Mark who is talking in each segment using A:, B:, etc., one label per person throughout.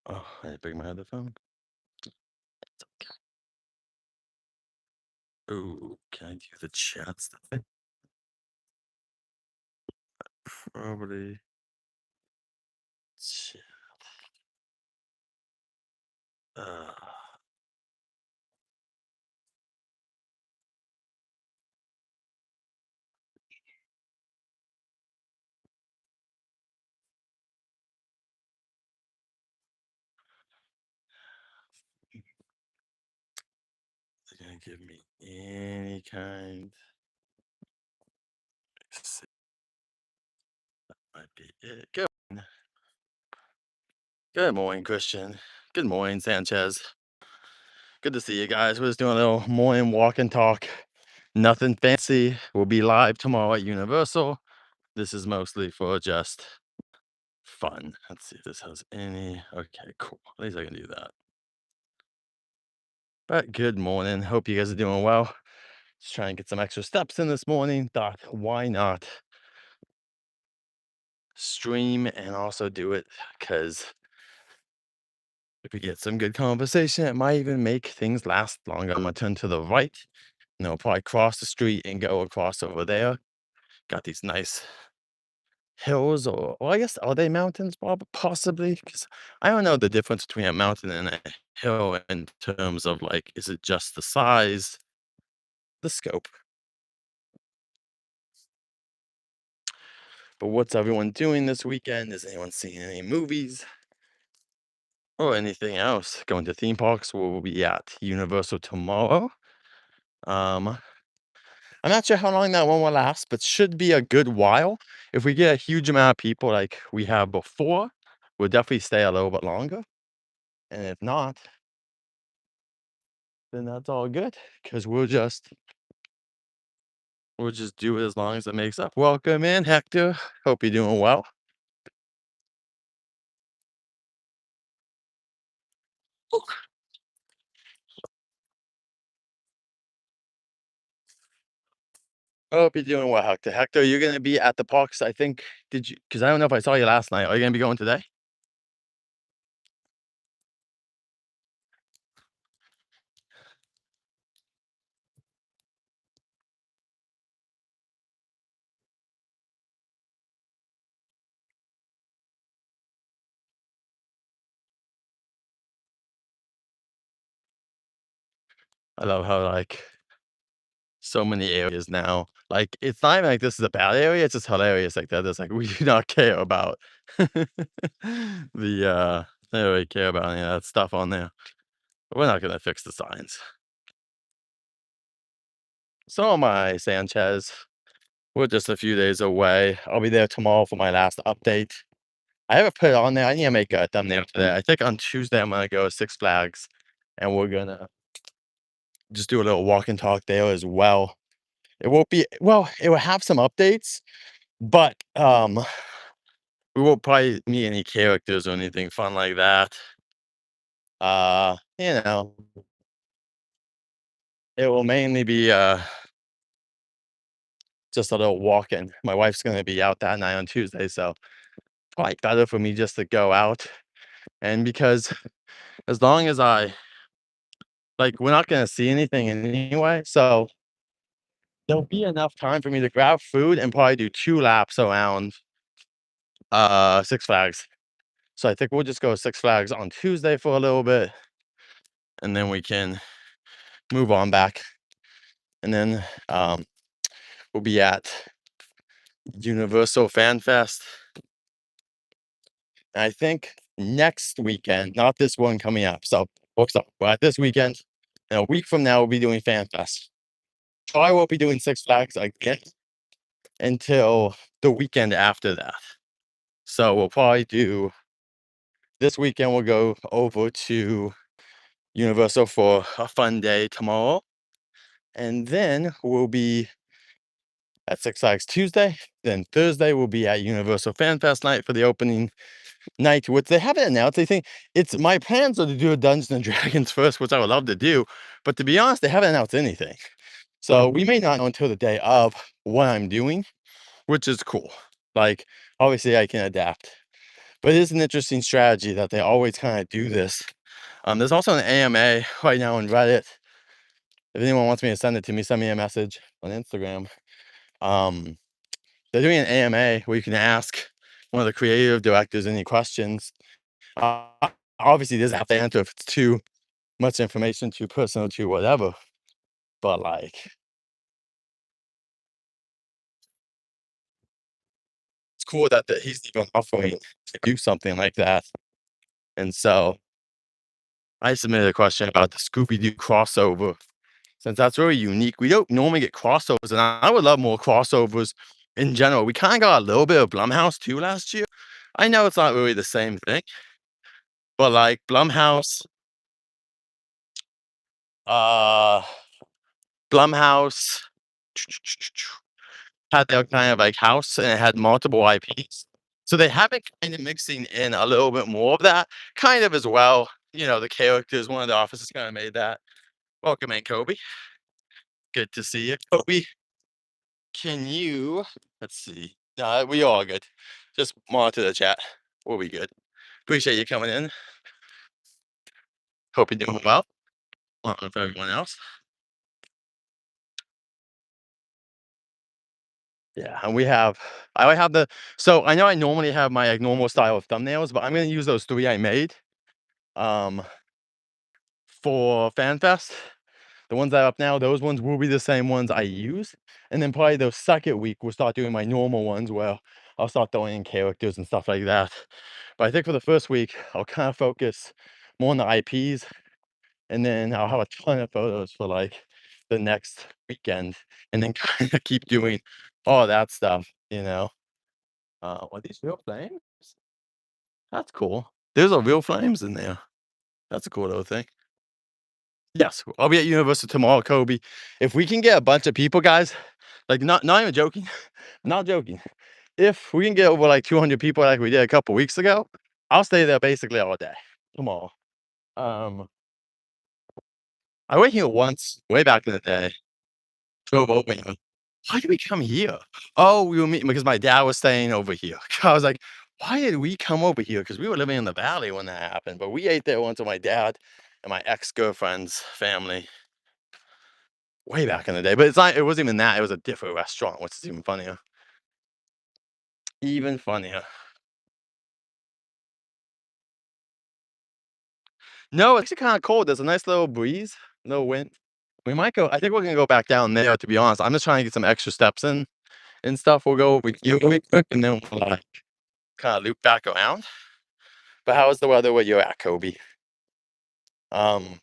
A: Oh, I had to bring my other phone. Oh, can I do the chat stuff? Probably. Chat. Uh, they're gonna give me any kind. Let's see, might be it. Good morning, Christian. Good morning, Sanchez. Good to see you guys. We're just doing a little morning walk and talk. Nothing fancy. We'll be live tomorrow at Universal. This is mostly for just fun. Let's see if this has any. Okay, cool. At least I can do that. But good morning. Hope you guys are doing well. Just trying to get some extra steps in this morning. Thought, why not stream and also do it? Because if we get some good conversation, it might even make things last longer. I'm gonna turn to the right, and I'll probably cross the street and go across over there. Got these nice hills, or well, I guess are they mountains, Bob? Possibly, because I don't know the difference between a mountain and a hill in terms of like, is it just the size, the scope? But what's everyone doing this weekend? Is anyone seeing any movies or anything else? Going to theme parks? We'll be at Universal tomorrow. Um, I'm not sure how long that one will last, but should be a good while. If we get a huge amount of people like we have before, we'll definitely stay a little bit longer. And if not, then that's all good because we'll just do it as long as it makes up. Welcome in, Hector. Hope you're doing well. Hope you're doing well, Hector. Hector, you're gonna be at the parks, I think. Did you? Because I don't know if I saw you last night. Are you gonna be going today? I love how like so many areas now. Like it's not even like this is a bad area. It's just hilarious like that. It's like we do not care about they don't really care about any of that stuff on there. But we're not gonna fix the signs. So am I, Sanchez. We're just a few days away. I'll be there tomorrow for my last update. I haven't put it on there. I need to make a thumbnail today. I think on Tuesday I'm gonna go to Six Flags and we're gonna just do a little walk and talk there as well. It won't be well, it will have some updates, but we won't probably meet any characters or anything fun like that. You know, it will mainly be just a little walking. My wife's gonna be out that night on Tuesday, so probably better for me just to go out. And because as long as I like we're not gonna see anything anyway, so there'll be enough time for me to grab food and probably do 2 laps around Six Flags. So I think we'll just go to Six Flags on Tuesday for a little bit, and then we can move on back. And then we'll be at Universal Fan Fest. I think next weekend, not this one coming up. So books up. But this weekend, and a week from now, we'll be doing Fan Fest. So I won't be doing Six Flags again until the weekend after that. So we'll probably do this weekend. We'll go over to Universal for a fun day tomorrow, and then we'll be at Six Flags Tuesday. Then Thursday we'll be at Universal Fan Fest night for the opening night, which they haven't announced. They think it's my plans are to do a Dungeons and Dragons first, which I would love to do. But to be honest, they haven't announced anything. So we may not know until the day of what I'm doing, which is cool. Like, obviously I can adapt. But it is an interesting strategy that they always kind of do this. There's also an AMA right now on Reddit. If anyone wants me to send it to me, send me a message on Instagram. Um, they're doing an AMA where you can ask one of the creative directors any questions. Uh, Obviously, doesn't have to answer if it's too much information, too personal, too whatever. But like, it's cool that he's even offering to do something like that. And so I submitted a question about the Scooby Doo crossover since that's very unique. We don't normally get crossovers, and I would love more crossovers in general. We kind of got a little bit of Blumhouse too last year. I know it's not really the same thing, but like uh, Blumhouse had their kind of like house and it had multiple IPs. So they have been kind of mixing in a little bit more of that kind of as well. You know, the characters, one of the officers kind of made that. Welcome in, Kobe. Good to see you. Kobe, can you, let's see. We all good. Just monitor the chat. We'll be good. Appreciate you coming in. Hope you're doing well. Along with everyone else. Yeah, and I have so I know I normally have my like normal style of thumbnails, but I'm gonna use those three I made um for FanFest. The ones that are up now, those ones will be the same ones I use. And then probably the second week we'll start doing my normal ones where I'll start throwing in characters and stuff like that. But I think for the first week, I'll kind of focus more on the IPs, and then I'll have a ton of photos for like the next weekend, and then kind of keep doing all that stuff, you know. Are these real flames? That's cool. There's a real flames in there. That's a cool little thing. Yes, I'll be at Universal tomorrow, Kobe. If we can get a bunch of people, guys, like not even joking, not joking. If we can get over like 200 people like we did a couple weeks ago, I'll stay there basically all day tomorrow. Um, I went here once, way back in the day. Drove over here. Why did we come here? Oh, we were meeting because my dad was staying over here. I was like, why did we come over here? Because we were living in the valley when that happened. But we ate there once with my dad and my ex-girlfriend's family way back in the day. But it's not, it wasn't even that. It was a different restaurant, which is even funnier. Even funnier. No, it's actually kind of cold. There's a nice little breeze, no wind. We might go. I think we're gonna go back down there. To be honest, I'm just trying to get some extra steps in and stuff. We'll go over here really quick, and then we'll like kind of loop back around. But how is the weather where you're at, Kobe? Um,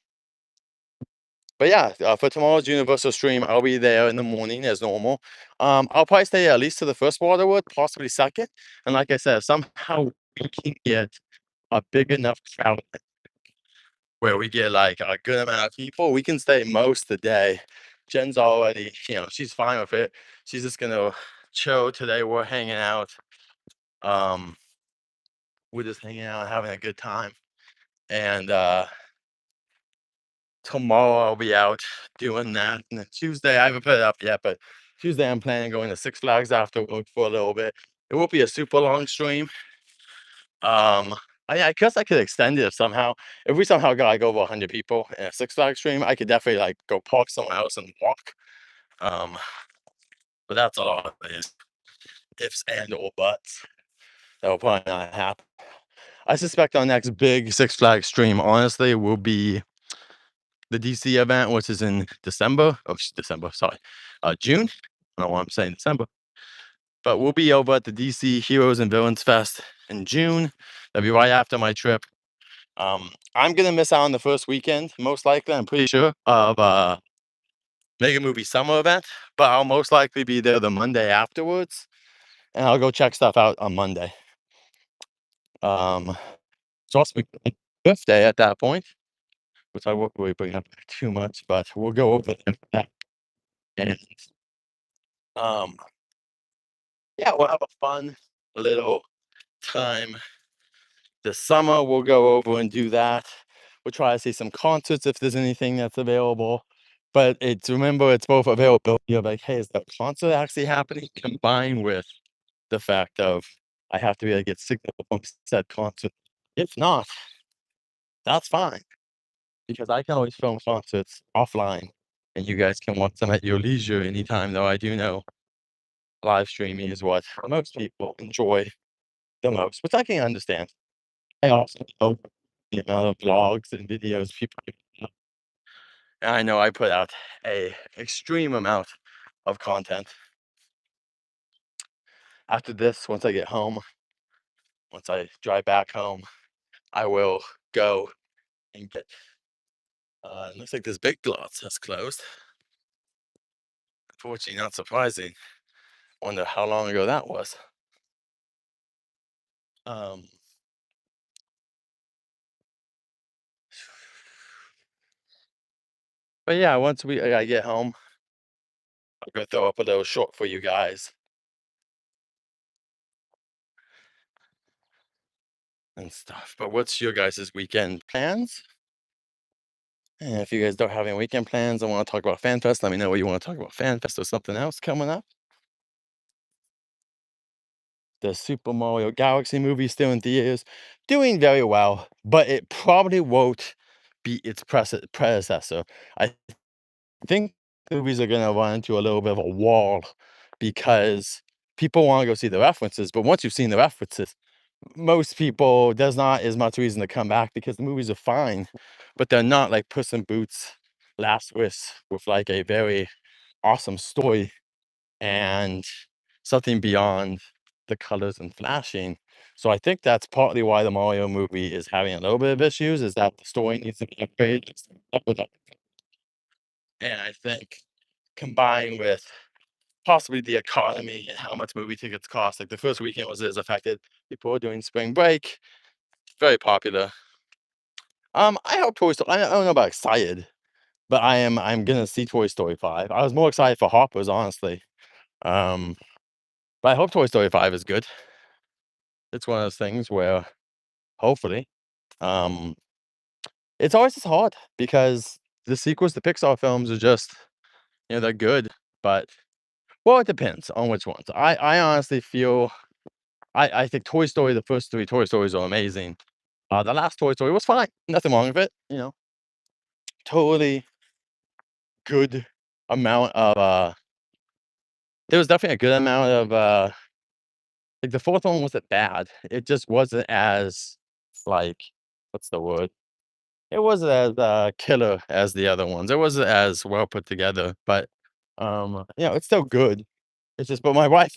A: but yeah, for tomorrow's Universal stream, I'll be there in the morning as normal. I'll probably stay at least to the first Waterwood, possibly second. And like I said, if somehow we can get a big enough crowd where we get like a good amount of people, we can stay most of the day. Jen's already, she's fine with it. She's just gonna chill today. We're hanging out. Um, we're just hanging out and having a good time. And tomorrow I'll be out doing that. And then Tuesday, I haven't put it up yet, but Tuesday I'm planning on going to Six Flags after work for a little bit. It won't be a super long stream. Um, I guess I could extend it if somehow, if we somehow got like over 100 people in a Six Flags stream, I could definitely like go park somewhere else and walk. Um, but that's a lot of ifs and or buts. That will probably not happen. I suspect our next big Six Flags stream, honestly, will be the DC event, which is in December. Oh, December, sorry, June. I don't know why I'm saying December, but we'll be over at the DC Heroes and Villains Fest in June. That'll be right after my trip. I'm gonna miss out on the first weekend, most likely. I'm pretty sure of Mega Movie Summer event, but I'll most likely be there the Monday afterwards, and I'll go check stuff out on Monday. It's also my birthday at that point, which I won't really bring up too much, but we'll go over that. And um, yeah, we'll have a fun little time this summer. We'll go over and do that. We'll try to see some concerts if there's anything that's available. But remember, it's both availability of like, hey, is the concert actually happening combined with the fact of I have to be able to get signal from said concert. If not, that's fine because I can always film concerts offline and you guys can watch them at your leisure anytime, though I do know live streaming is what most people enjoy the most, which I can understand. I also know the amount of vlogs and videos people put out, and I know I put out a extreme amount of content. After this, once I get home, once I drive back home, I will go and get it looks like this Big Lots has closed. Unfortunately, not surprising. Wonder how long ago that was. Um, but yeah, once I get home, I'll go throw up a little short for you guys and stuff. But what's your guys' weekend plans? And if you guys don't have any weekend plans and want to talk about FanFest, let me know what you want to talk about FanFest or something else coming up. The Super Mario Galaxy movie is still in theaters, doing very well, but it probably won't beat its predecessor. I think movies are gonna run into a little bit of a wall because people wanna go see the references, but once you've seen the references, most people there's not as much reason to come back because the movies are fine, but they're not like Puss in Boots: Last Wish with, like, a very awesome story and something beyond the colors and flashing. So I think that's partly why the Mario movie is having a little bit of issues, is that the story needs to be upgraded. And I think combined with possibly the economy and how much movie tickets cost, like the first weekend was affected. People are doing spring break, very popular. I hope Toy Story. I don't know about excited, but I'm gonna see Toy Story 5. I was more excited for Hoppers, honestly. Um, but I hope Toy Story 5 is good. It's one of those things where hopefully, um, it's always just hard because the sequels to Pixar films are just, they're good, but well, it depends on which ones. I honestly feel I think Toy Story, the first 3 Toy Stories are amazing. The last Toy Story was fine, nothing wrong with it, totally good amount of, there was definitely a good amount of, like, the 4th one wasn't bad, it just wasn't as, like, what's the word? It wasn't as, killer as the other ones, it wasn't as well put together, but, it's still good. It's just but my wife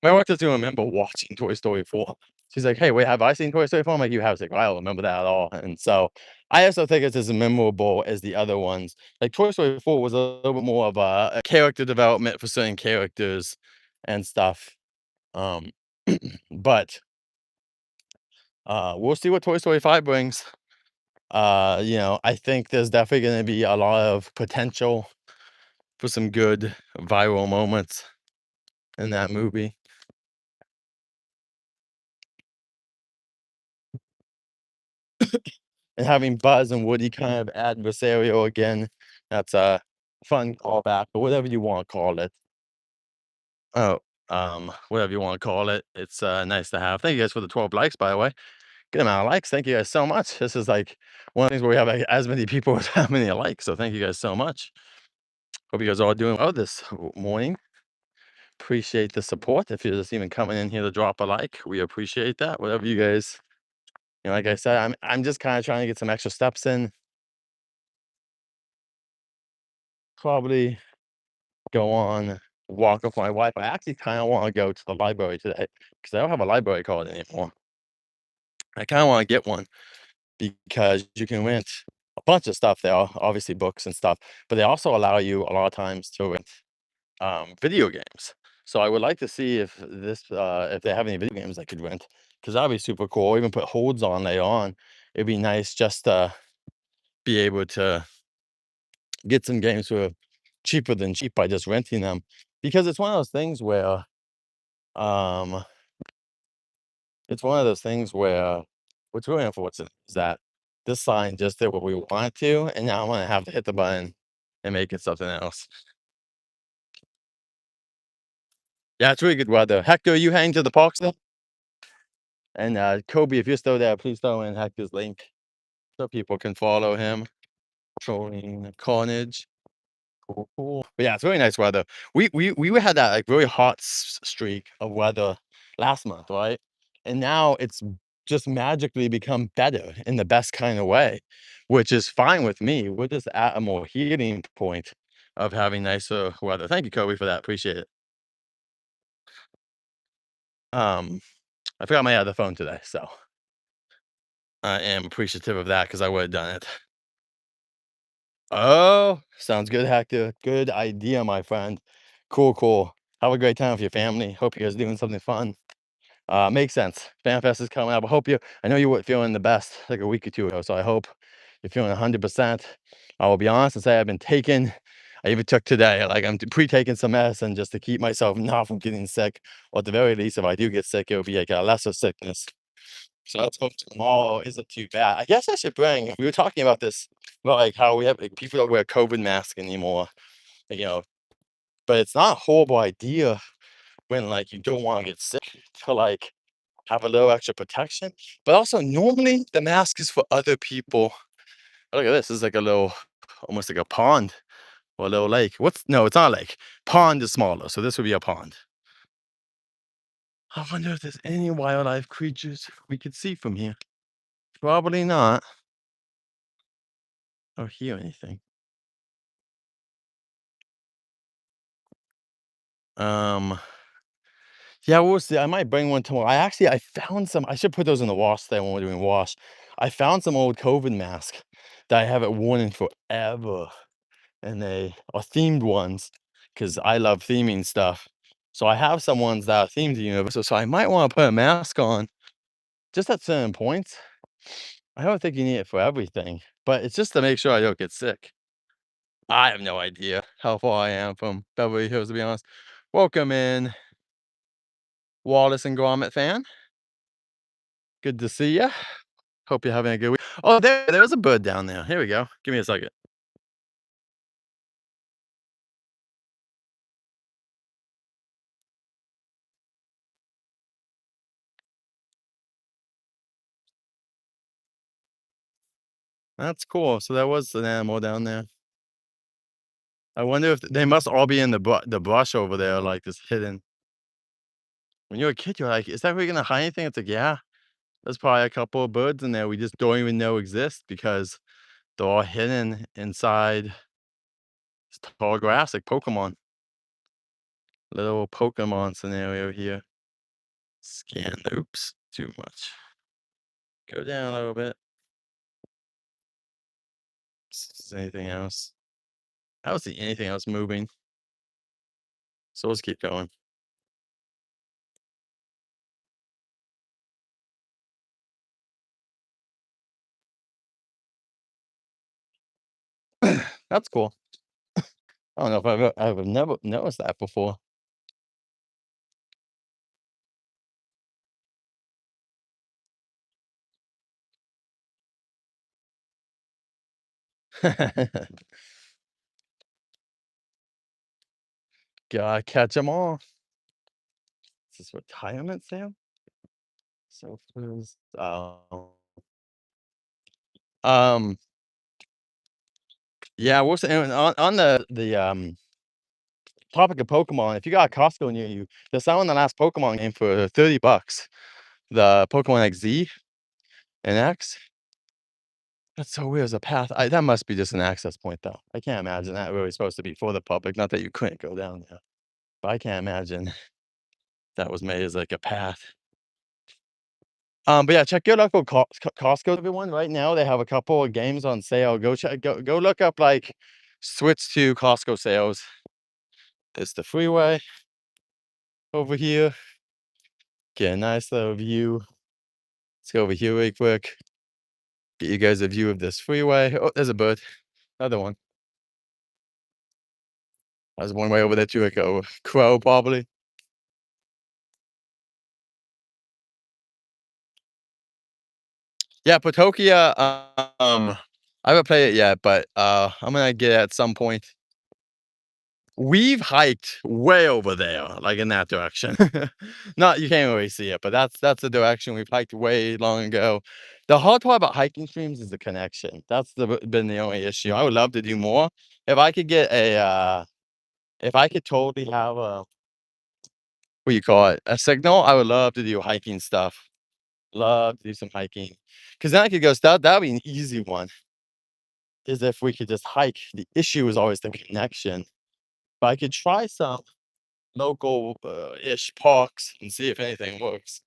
A: my wife doesn't remember watching Toy Story 4. She's like, "Hey, wait, have I seen Toy Story 4?" I'm like, "You have." She's like, "I don't remember that at all." And so, I also think it's as memorable as the other ones. Like, Toy Story 4 was a little bit more of a character development for certain characters and stuff. Um, but, we'll see what Toy Story 5 brings. I think there's definitely gonna be a lot of potential for some good viral moments in that movie. And having Buzz and Woody kind of adversarial again, that's a fun callback or whatever you wanna call it. Oh, whatever you wanna call it. It's, nice to have. Thank you guys for the 12 likes, by the way. Good amount of likes. Thank you guys so much. This is, like, one of the things where we have, like, as many people as how many likes, so thank you guys so much. Hope you guys are all doing well this morning. Appreciate the support. If you're just even coming in here to drop a like, we appreciate that. Whatever you guys like I said, I'm just kinda trying to get some extra steps in. Probably go on a walk with my wife. I actually kinda wanna go to the library today because I don't have a library card anymore. I kinda wanna get one because you can rent a bunch of stuff there, obviously books and stuff, but they also allow you a lot of times to rent, video games. So I would like to see if they have any video games I could rent, because 'cause that'd be super cool, even put holds on later on. It'd be nice just to be able to get some games for cheaper than cheap by just renting them, because it's one of those things where, um it's one of those things where what's really unfortunate is that this sign just did what we wanted to, and now I'm gonna have to hit the button and make it something else. Yeah, it's really good weather. Hector, are you heading to the park still? And Kobe, if you're still there, please throw in Hector's link so people can follow him. Trolling Carnage. Cool, cool. But yeah, it's really nice weather. We had that like really hot streak of weather last month, right? And now it's just magically become better in the best kind of way, which is fine with me. We're just at a more healing point of having nicer weather. Thank you, Kobe, for that. Appreciate it. Um, I forgot my other phone today, so I am appreciative of that because I would have done it. Oh, sounds good, Hector. Good idea, my friend. Cool, cool. Have a great time with your family. Hope you guys are doing something fun. Makes sense. FanFest is coming up. I know you were feeling the best like a week or two ago, so I hope you're feeling 100%. I will be honest and say I even took today, like I'm pre-taking some medicine just to keep myself not from getting sick. Or at the very least, if I do get sick, it'll be like a lesser sickness. So let's hope tomorrow isn't too bad. I guess I should bring, we were talking about this, about like how we have like, people don't wear COVID masks anymore, you know, but it's not a horrible idea when like you don't want to get sick to like have a little extra protection. But also normally the mask is for other people. Look at this. This is like a little, almost like a pond or a little lake. No, it's not a lake. Pond is smaller, so this would be a pond. I wonder if there's any wildlife creatures we could see from here. Probably not. Or hear anything. Um, yeah, we'll see. I might bring one tomorrow. I found some. I should put those in the wash there when we're doing wash. I found some old COVID masks that I haven't worn in forever, and they are themed ones because I love theming stuff. So I have some ones that are themed to Universal. So I might want to put a mask on just at certain points. I don't think you need it for everything, but it's just to make sure I don't get sick. I have no idea how far I am from Beverly Hills, to be honest. Welcome in, Wallace and Gromit fan. Good to see you. Hope you're having a good week. Oh, there's a bird down there. Here we go. Give me a second. That's cool. So there was an animal down there. I wonder if they must all be in the brush over there, like just hidden. When you're a kid, you're like, is that really gonna hide anything? It's like, yeah, there's probably a couple of birds in there we just don't even know exist because they're all hidden inside this tall grass, like Pokemon. Little Pokemon scenario here. Scan. Oops, too much. Go down a little bit. Is anything else? I don't see anything else moving. So let's keep going. That's cool. I don't know if I've never noticed that before. Gotta catch them all. Is this retirement sale? Sofas. Oh. Um, yeah, we're saying on the topic of Pokemon, if you got a Costco near you, they're selling the last Pokemon game for $30. The Pokemon XZ and X. That's so weird as a path. That must be just an access point though. I can't imagine that really supposed to be for the public. Not that you couldn't go down there, but I can't imagine that was made as like a path. But yeah, check your local Costco, everyone. Right now, they have a couple of games on sale. Go look up like switch to Costco sales. It's the freeway over here. Get a nice little view. Let's go over here really quick. Get you guys a view of this freeway. Oh, there's a bird. Another one. There's one way over there too, like a crow probably. Yeah, Potokia, I haven't played it yet, but I'm gonna get it at some point. We've hiked way over there, like in that direction. Not you can't really see it, but that's the direction we've hiked way long ago. The hard part about hiking streams is the connection. That's been the only issue. I would love to do more. If I could get if I could totally have a what do you call it, a signal, I would love to do hiking stuff. Love to do some hiking, because then I could go. That'd be an easy one. Is if we could just hike. The issue is always the connection. But I could try some local, ish parks and see if anything works.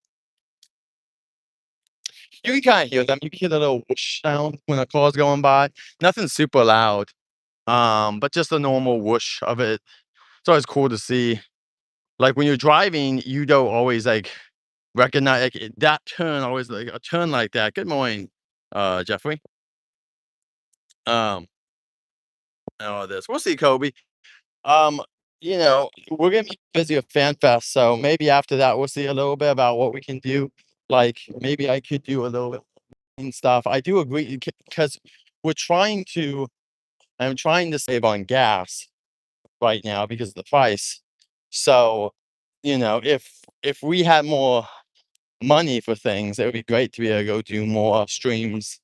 A: You can kinda hear them, you can hear the little whoosh sound when a car's going by. Nothing super loud, but just a normal whoosh of it. It's always cool to see. Like, when you're driving, you don't always, like, recognize like, that turn always like, a turn like that good morning, Jeffrey. Um, and all this. We'll see, Kobe. Um, we're gonna be busy with Fan Fest, so maybe after that we'll see a little bit about what we can do. Like maybe I could do a little bit and stuff. I do agree because we're trying to. I'm trying to save on gas right now because of the price. So, if we had more money for things, it would be great to be able to go do more streams.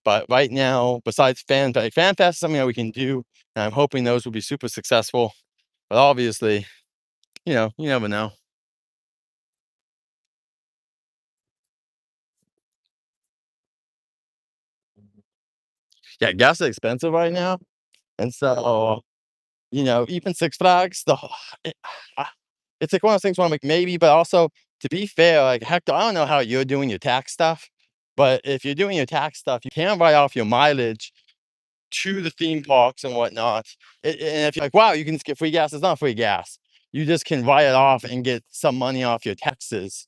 A: But right now, besides Fan Fest is something that we can do, and I'm hoping those will be super successful. But obviously, you never know. Yeah, gas is expensive right now, and so even Six Flags, it, ah, it's like one of those things where I'm like maybe, but also to be fair, like Hector, I don't know how you're doing your tax stuff, but if you're doing your tax stuff, you can write off your mileage to the theme parks and whatnot. And if you're like, wow, you can just get free gas, it's not free gas. You just can write it off and get some money off your taxes.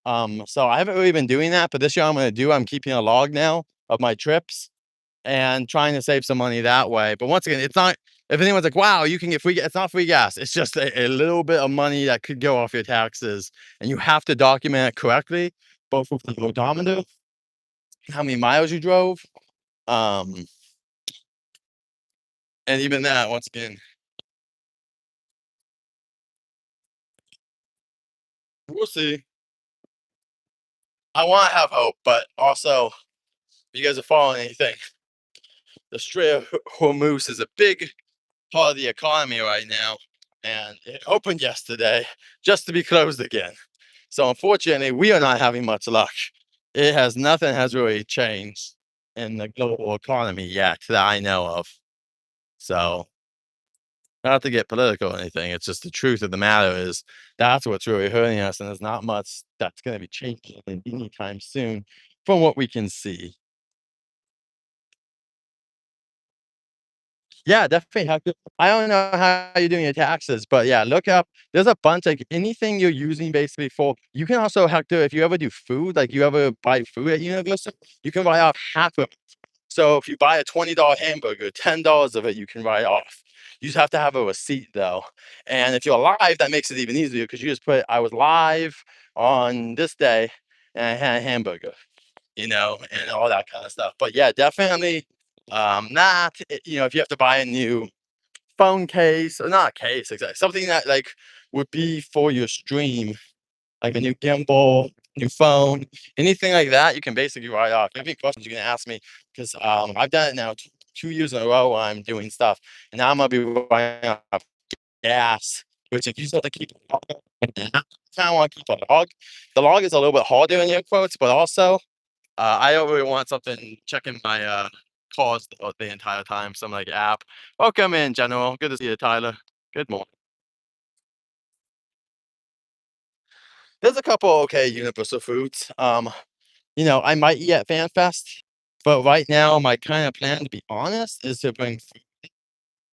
A: So I haven't really been doing that, but this year I'm keeping a log now of my trips and trying to save some money that way. But once again, it's not if anyone's like, wow, you can get it's not free gas. It's just a little bit of money that could go off your taxes. And you have to document it correctly, both with the odometer, how many miles you drove. Um, and even that, once again, we'll see. I want to have hope, but also, if you guys are following anything, the Strait of Hormuz is a big part of the economy right now, and it opened yesterday just to be closed again. So unfortunately, we are not having much luck. Nothing has really changed in the global economy yet that I know of. So not to get political or anything, it's just the truth of the matter is that's what's really hurting us, and there's not much that's going to be changing anytime soon from what we can see. Yeah, definitely have to. I don't know how you're doing your taxes, but yeah, look up. There's a bunch like anything you're using basically for. You can also have to if you ever do food, like you ever buy food at Universal, you can write off half of it. So if you buy a $20 hamburger, $10 of it you can write off. You just have to have a receipt though. And if you're live, that makes it even easier because you just put I was live on this day and I had a hamburger, and all that kind of stuff. But yeah, definitely not if you have to buy a new phone case or not case exactly something that like would be for your stream, like a new gimbal, new phone, anything like that, you can basically write off. If you have any questions, you can ask me because I've done it now 2 years in a row while I'm doing stuff, and now I'm gonna be writing off gas, which if you still have to keep a log, I kind of want to keep a log. The log is a little bit harder in your quotes, but also I don't really want something checking my calls the entire time. Some like app. Welcome in, General. Good to see you, Tyler. Good morning. There's a couple okay universal foods. I might eat at FanFest, but right now my kind of plan, to be honest, is to bring food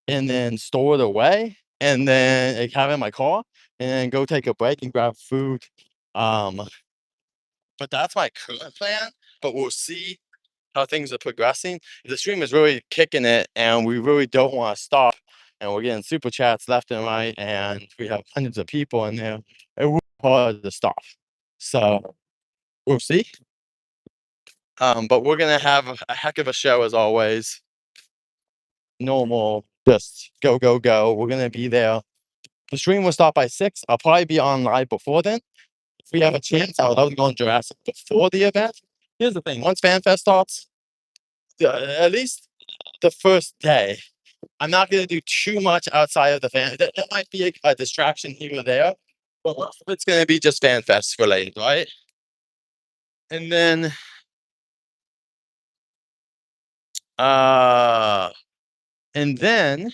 A: and then store it away, and then like, have it in my car, and then go take a break and grab food. Um, but that's my current plan. But we'll see how things are progressing. The stream is really kicking it, and we really don't want to stop. And we're getting super chats left and right, and we have hundreds of people in there. It will be hard to stop. So we'll see. But we're gonna have a heck of a show as always. normal, just go, go, go. We're gonna be there. The stream will start by 6. I'll probably be on live before then. If we have a chance, I would love to go on Jurassic before the event. Here's the thing: once FanFest starts, at least the first day, I'm not gonna do too much outside of the fan. That might be a distraction here or there, but most of it's gonna be just FanFest related, right? And then, uh, and then,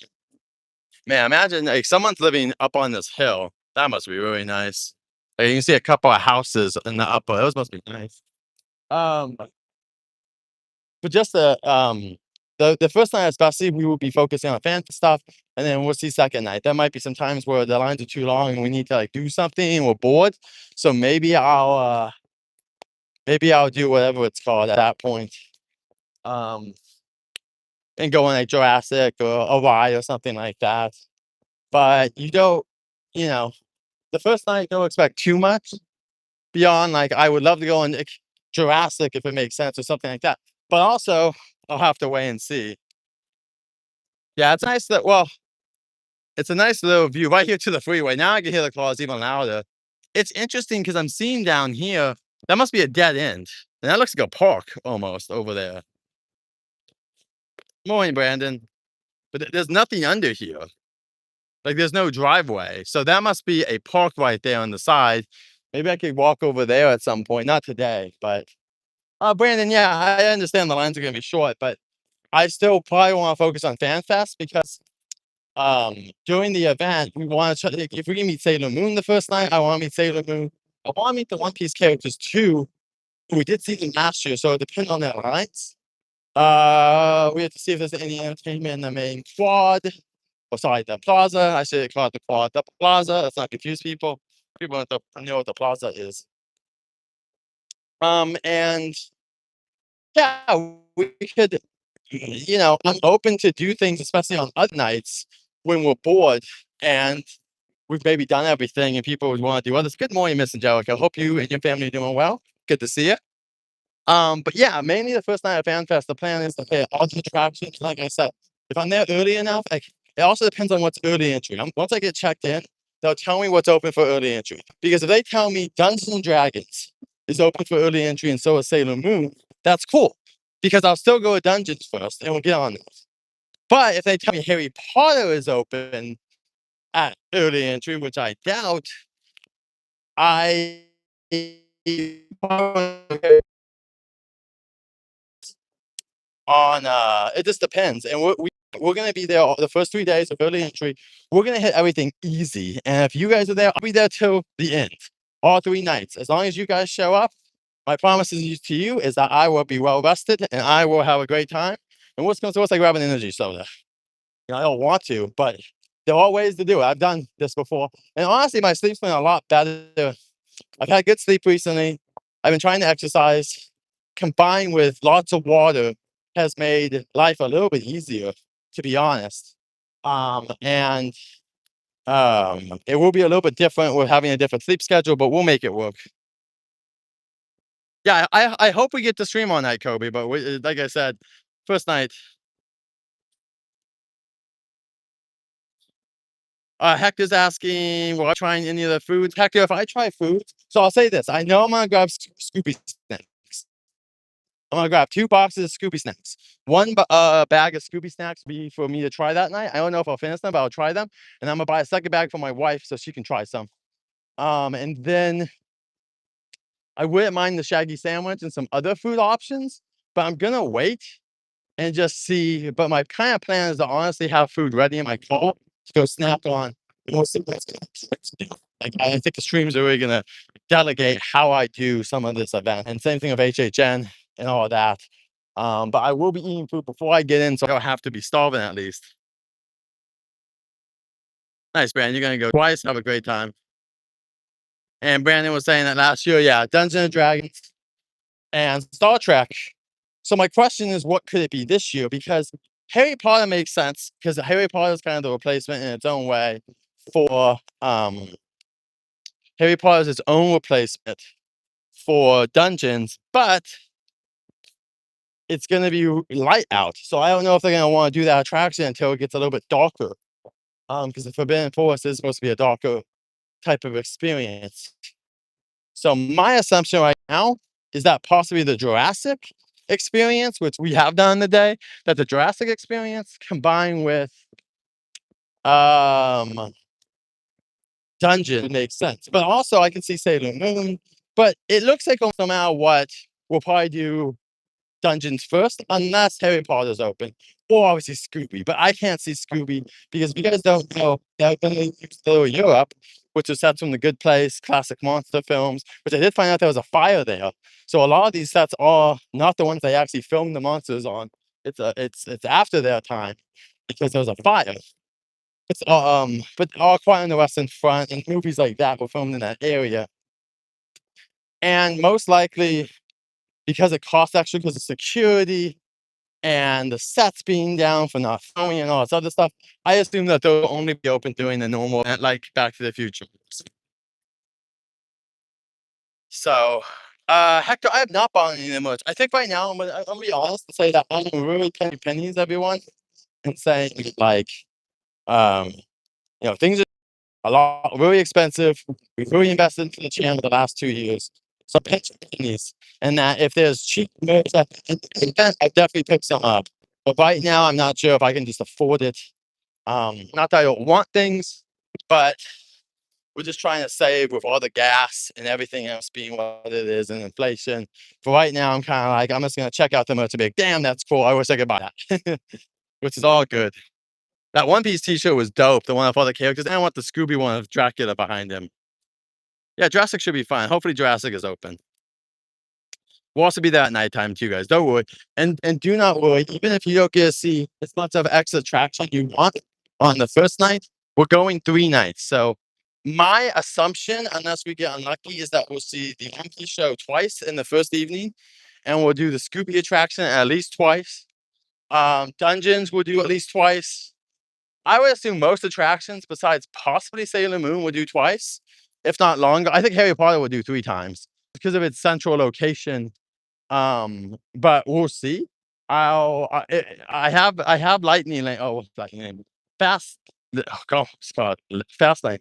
A: man, imagine like someone's living up on this hill. That must be really nice. Like, you can see a couple of houses in the upper. Those must be nice. Um, but just the first night especially, we will be focusing on fan stuff, and then we'll see second night. There might be some times where the lines are too long and we need to like do something and we're bored. So maybe I'll do whatever it's called at that point. Um, and go on like Jurassic or a ride or something like that. But you know, the first night don't expect too much beyond like I would love to go on like, Jurassic if it makes sense or something like that. But also I'll have to wait and see. Yeah, it's nice that well, it's a nice little view right here to the freeway. Now I can hear the claws even louder. It's interesting because I'm seeing down here, that must be a dead end. And that looks like a park almost over there. Morning, Brandon. But there's nothing under here. Like there's no driveway. So that must be a park right there on the side. Maybe I could walk over there at some point. Not today, but Brandon, yeah, I understand the lines are gonna be short, but I still probably want to focus on FanFest because during the event we want to try, like, if we can meet Sailor Moon the first night, I want to meet Sailor Moon. I want to meet the One Piece characters too. We did see them last year, so it depends on their lines. We have to see if there's any entertainment in the main quad. Oh, sorry, the plaza. I should call it the quad. The plaza. Let's not confuse people. People don't know what the plaza is. And yeah, we could, I'm open to do things, especially on other nights when we're bored and we've maybe done everything and people would want to do others. Good morning, Miss Angelica. Hope you and your family are doing well. Good to see you. But yeah, mainly the first night of FanFest, the plan is to hit all the attractions. Like I said, if I'm there early enough, like it also depends on what's early entry. Once I get checked in, they'll tell me what's open for early entry. Because if they tell me Dungeons and Dragons is open for early entry and so is Sailor Moon, that's cool. Because I'll still go to Dungeons first and we'll get on those. But if they tell me Harry Potter is open at early entry, which I doubt, I on it just depends, and we're gonna be there the first 3 days of early entry. We're gonna hit everything easy, and if you guys are there, I'll be there till the end, all 3 nights. As long as you guys show up, my promise to you is that I will be well rested and I will have a great time. And what's like grab an energy soda? I don't want to, but there are ways to do it. I've done this before, and honestly, my sleep's been a lot better. I've had good sleep recently. I've been trying to exercise, combined with lots of water, has made life a little bit easier, to be honest. And it will be a little bit different with having a different sleep schedule, but we'll make it work. Yeah, I hope we get to stream all night, Kobe. But like I said, first night. Hector's asking, will I try any of the foods? Hector, if I try food, so I'll say this: I know I'm gonna grab Scoopy snacks. I'm gonna grab 2 boxes of Scoopy snacks. One bag of Scoopy snacks be for me to try that night. I don't know if I'll finish them, but I'll try them. And I'm gonna buy a second bag for my wife so she can try some. And then I wouldn't mind the Shaggy sandwich and some other food options, but I'm gonna wait and just see. But my kind of plan is to honestly have food ready in my car to go snack on. Most of what's like I think the streams are really gonna delegate how I do some of this event, and same thing with HHN and all of that. But I will be eating food before I get in, so I don't have to be starving at least. Nice, Brandon. You're gonna go twice. Have a great time. And Brandon was saying that last year, yeah, Dungeons and Dragons and Star Trek. So my question is, what could it be this year? Because Harry Potter makes sense because Harry Potter is kind of the replacement in its own way for Harry Potter is its own replacement for Dungeons, but it's gonna be light out. So I don't know if they're gonna want to do that attraction until it gets a little bit darker. Because the Forbidden Forest is supposed to be a darker type of experience. So my assumption right now is that possibly the Jurassic experience, which we have done today, that the Jurassic experience combined with um Dungeon makes sense. But also I can see Sailor Moon, but it looks like somehow what we'll probably do Dungeons first, unless Harry Potter's open, or obviously Scooby. But I can't see Scooby because if you guys don't know, they're going to use Europe, which is sets from the Good Place, classic monster films, which I did find out there was a fire there. So a lot of these sets are not the ones they actually filmed the monsters on. It's after their time because there was a fire. It's but all Quiet on the Western Front and movies like that were filmed in that area. And most likely because it costs extra because of security and the sets being down for not filming and all this other stuff, I assume that they'll only be open during the normal event like Back to the Future. So, Hector, I have not bought any of much. I think right now I'm gonna be honest and say that I'm really pennies everyone and saying like um things are a lot really expensive. We've really invested into the channel the last 2 years. So pinch pennies. And that if there's cheap merch I definitely pick some up. But right now I'm not sure if I can just afford it. Not that I don't want things, but we're just trying to save with all the gas and everything else being what it is and inflation. For right now, I'm kind of like, I'm just gonna check out the merch and be like, damn, that's cool. I wish I could buy that. Which is all good. That One Piece t-shirt was dope, the one of all the characters. And I want the Scooby one of Dracula behind him. Yeah, Jurassic should be fine. Hopefully Jurassic is open. We'll also be there at nighttime too, guys. Don't worry. And do not worry, even if you don't get to see as much of X attraction you want on the first night, we're going 3 nights. So my assumption, unless we get unlucky, is that we'll see the One Piece show twice in the first evening, and we'll do the Scooby attraction at least twice. Dungeons we'll do at least twice. I would assume most attractions, besides possibly Sailor Moon, will do twice, if not longer. I think Harry Potter will do 3 times because of its central location. But we'll see. I have Lightning Lane. Oh, what's Lightning Lane? Fast. Oh God, Scott. Fast Lane.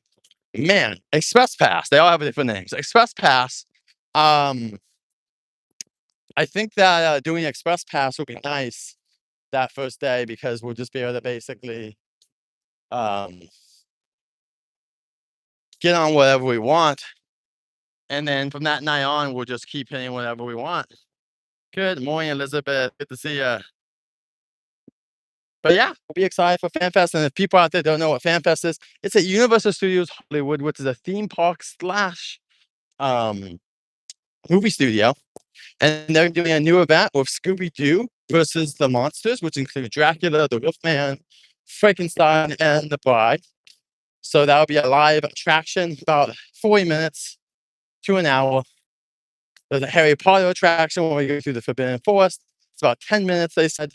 A: Man, Express Pass. They all have different names. Express Pass. Um, I think that doing Express Pass would be nice that first day because we'll just be able to basically um get on whatever we want, and then from that night on, we'll just keep hitting whatever we want. Good morning, Elizabeth. Good to see you. But yeah, we'll be excited for FanFest. And if people out there don't know what FanFest is, it's at Universal Studios Hollywood, which is a theme park slash um, movie studio. And they're doing a new event with Scooby Doo versus the monsters, which include Dracula, the Wolfman, Frankenstein, and the Bride. So that'll be a live attraction, about 40 minutes to an hour. There's a Harry Potter attraction where we go through the Forbidden Forest. It's about 10 minutes, they said.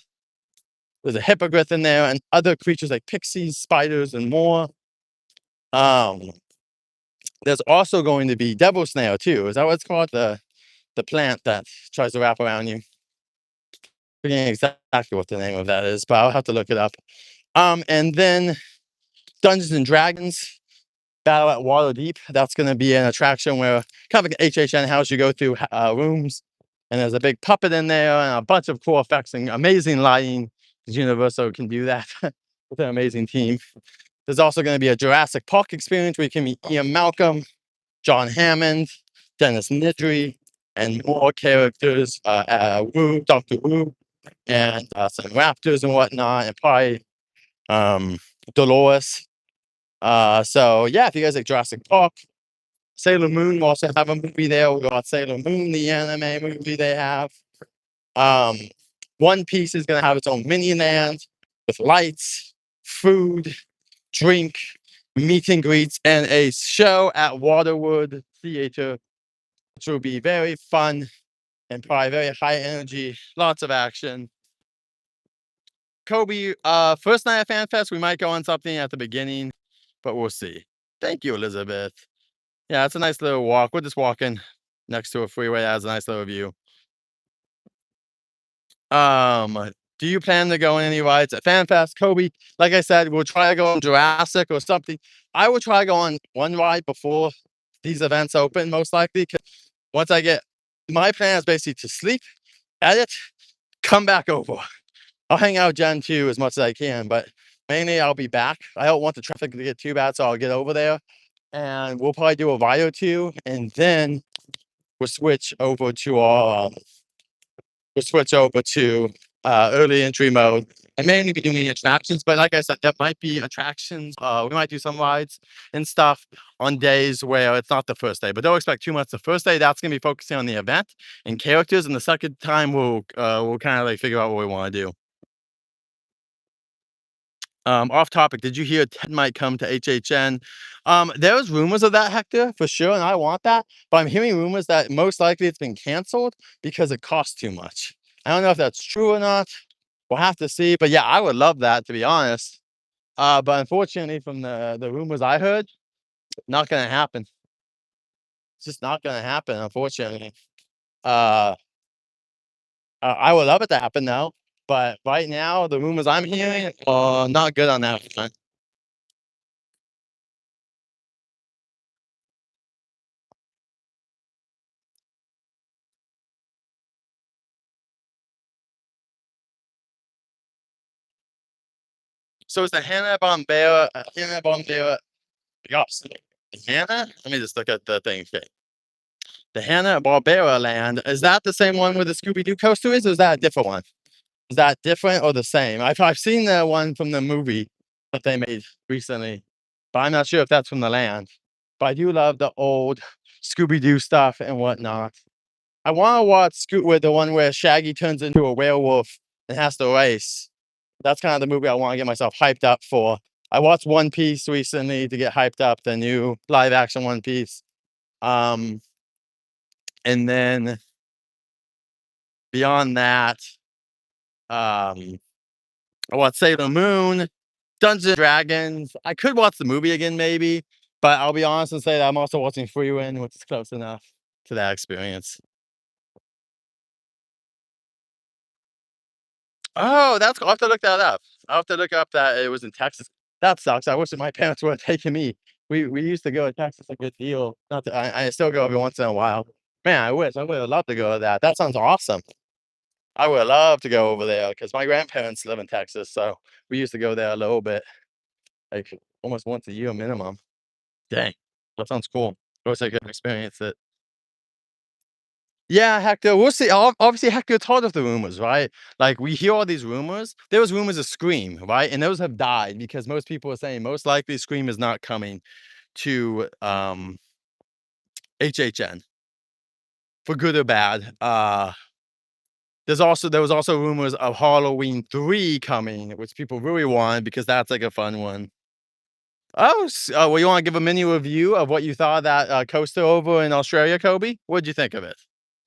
A: There's a hippogriff in there and other creatures like pixies, spiders, and more. Um, there's also going to be devil snail too. Is that what it's called? The plant that tries to wrap around you. Forgetting exactly what the name of that is, but I'll have to look it up. And then Dungeons and Dragons Battle at Waterdeep. That's going to be an attraction where kind of like an HHN house. You go through rooms, and there's a big puppet in there and a bunch of cool effects and amazing lighting. Universal can do that with an amazing team. There's also going to be a Jurassic Park experience where you can meet Ian Malcolm, John Hammond, Dennis Nedry, and more characters, Dr. Wu, and some raptors and whatnot, and probably Dolores. So yeah, if you guys like Jurassic Park, Sailor Moon will also have a movie there. We'll got Sailor Moon, the anime movie they have. Um, One Piece is going to have its own mini land with lights, food, drink, meet and greets, and a show at Waterwood Theater, which will be very fun and probably very high energy, lots of action. Kobe, first night at FanFest, we might go on something at the beginning, but we'll see. Thank you, Elizabeth. Yeah, it's a nice little walk. We're just walking next to a freeway that has a nice little view. Do you plan to go on any rides at FanFest, Kobe? Like I said, we'll try to go on Jurassic or something. I will try to go on one ride before these events open, most likely. 'Cause once I get my plan is basically to sleep, edit, come back over. I'll hang out Gen 2 as much as I can, but mainly I'll be back. I don't want the traffic to get too bad, so I'll get over there and we'll probably do a ride or two, and then we'll switch over to our we'll switch over to early entry mode and mainly be doing attractions. But like I said, there might be attractions. We might do some rides and stuff on days where it's not the first day, but don't expect too much the first day. That's going to be focusing on the event and characters. And the second time, we'll kind of like figure out what we want to do. Off topic, did you hear Ted might come to HHN? There was rumors of that, Hector, for sure, and I want that. But I'm hearing rumors that most likely it's been canceled because it costs too much. I don't know if that's true or not. We'll have to see. But yeah, I would love that, to be honest. But unfortunately, from the rumors I heard, not gonna happen. It's just not gonna happen, unfortunately. Uh, I would love it to happen though. But right now, the rumors I'm hearing are not good on that front. So it's the Hanna-Barbera, gosh, Hannah? Let me just look at the thing. Okay. The Hanna-Barbera land, is that the same one where the Scooby-Doo coaster is, or is that a different one? Is that different or the same? I've seen the one from the movie that they made recently, but I'm not sure if that's from the land. But I do love the old Scooby-Doo stuff and whatnot. I wanna watch Scoot with the one where Shaggy turns into a werewolf and has to race. That's kind of the movie I wanna get myself hyped up for. I watched One Piece recently to get hyped up, the new live action One Piece. Um, and then beyond that, um, I watched Sailor Moon, Dungeons& and Dragons. I could watch the movie again maybe, but I'll be honest and say that I'm also watching Freewind, which is close enough to that experience. Oh, that's cool. I'll have to look that up. I'll have to look up that it was in Texas. That sucks. I wish that my parents would have taken me. We used to go to Texas a good deal. Not that I still go every once in a while. Man, I wish I would have loved to go to that. That sounds awesome. I would love to go over there because my grandparents live in Texas, so we used to go there a little bit, like almost once a year minimum. Dang, that sounds cool. I wish I could experience it. Yeah, Hector, we'll see. Obviously, Hector told us the rumors, right? Like we hear all these rumors. There was rumors of Scream, right? And those have died because most people are saying most likely Scream is not coming to HHN for good or bad. There was also rumors of Halloween 3 coming, which people really want because that's like a fun one. Well, you want to give a mini review of what you thought of that coaster over in Australia, Kobe? What'd you think of it?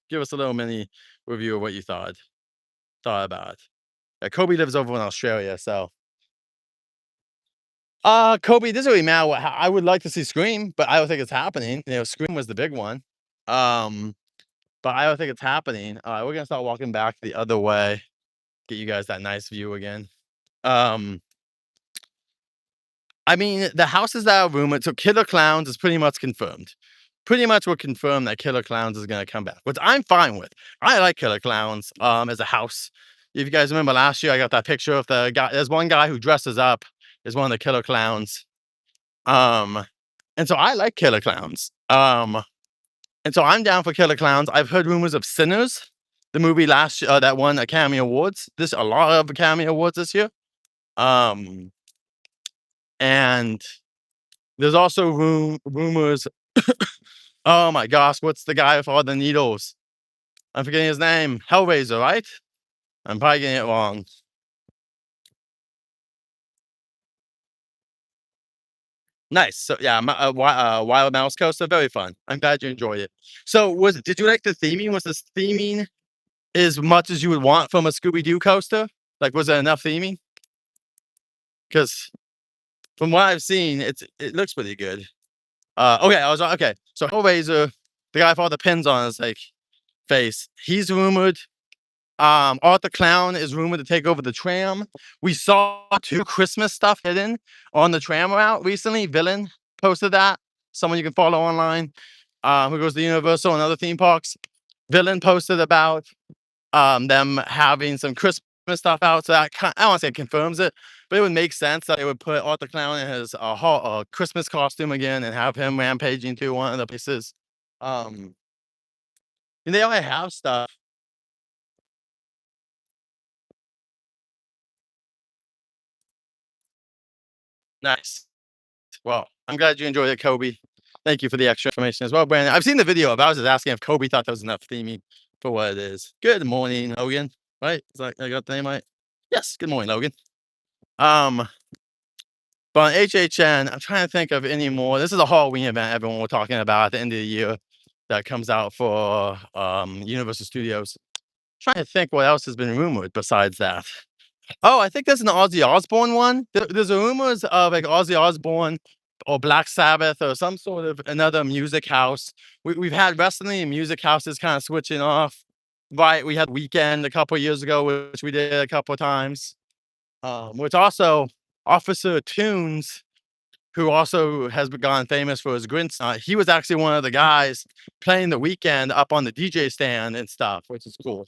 A: Give us a little mini review of what you thought about it. Kobe lives over in Australia, so Kobe, it doesn't really matter I would like to see Scream, but I don't think it's happening. You know, Scream was the big one. Um, but I don't think it's happening. We're gonna start walking back the other way, get you guys that nice view again. Um, I mean, the houses that are rumored, so Killer Clowns is pretty much confirmed. Pretty much we're confirmed that Killer Clowns is gonna come back, which I'm fine with. I like Killer Clowns as a house. If you guys remember last year, I got that picture of the guy. There's one guy who dresses up as one of the Killer Clowns. Um, and so I like Killer Clowns. And so I'm down for Killer Clowns. I've heard rumors of Sinners, the movie last year that won Academy Awards. This a lot of Academy Awards this year. Um, and there's also rumors. Oh my gosh, what's the guy with all the needles? I'm forgetting his name. Hellraiser, right? I'm probably getting it wrong. Nice. So yeah, Wild Mouse Coaster, very fun. I'm glad you enjoyed it. So did you like the theming? Was this theming as much as you would want from a Scooby Doo coaster? Like, was there enough theming? Because from what I've seen, it looks pretty good. Okay, okay. So Hellraiser, the guy with all the pins on his like face, he's rumored. Art the Clown is rumored to take over the tram. We saw two Christmas stuff hidden on the tram route recently. Villain posted that. Someone you can follow online, who goes to Universal and other theme parks. Villain posted about them having some Christmas stuff out. So that I don't want to say it confirms it, but it would make sense that they would put Art the Clown in his Christmas costume again and have him rampaging through one of the places. Um, and they already have stuff. Nice. Well, I'm glad you enjoyed it, Kobe. Thank you for the extra information as well, Brandon. I've seen the video. I was just asking if Kobe thought that was enough theming for what it is. Good morning, Logan. Right? Is that, I got the name right? Yes. Good morning, Logan. Um, but on HHN, I'm trying to think of any more. This is a Halloween event everyone we're talking about at the end of the year that comes out for Universal Studios. Trying to think what else has been rumored besides that. Oh, I think there's an Ozzy Osbourne one. There's rumors of like Ozzy Osbourne or Black Sabbath or some sort of another music house. We've had wrestling and music houses kind of switching off. Right, we had Weekend a couple of years ago, which we did a couple of times. Which also Officer Tunes, who also has gone famous for his Grinch. He was actually one of the guys playing the Weekend up on the DJ stand and stuff, which is cool.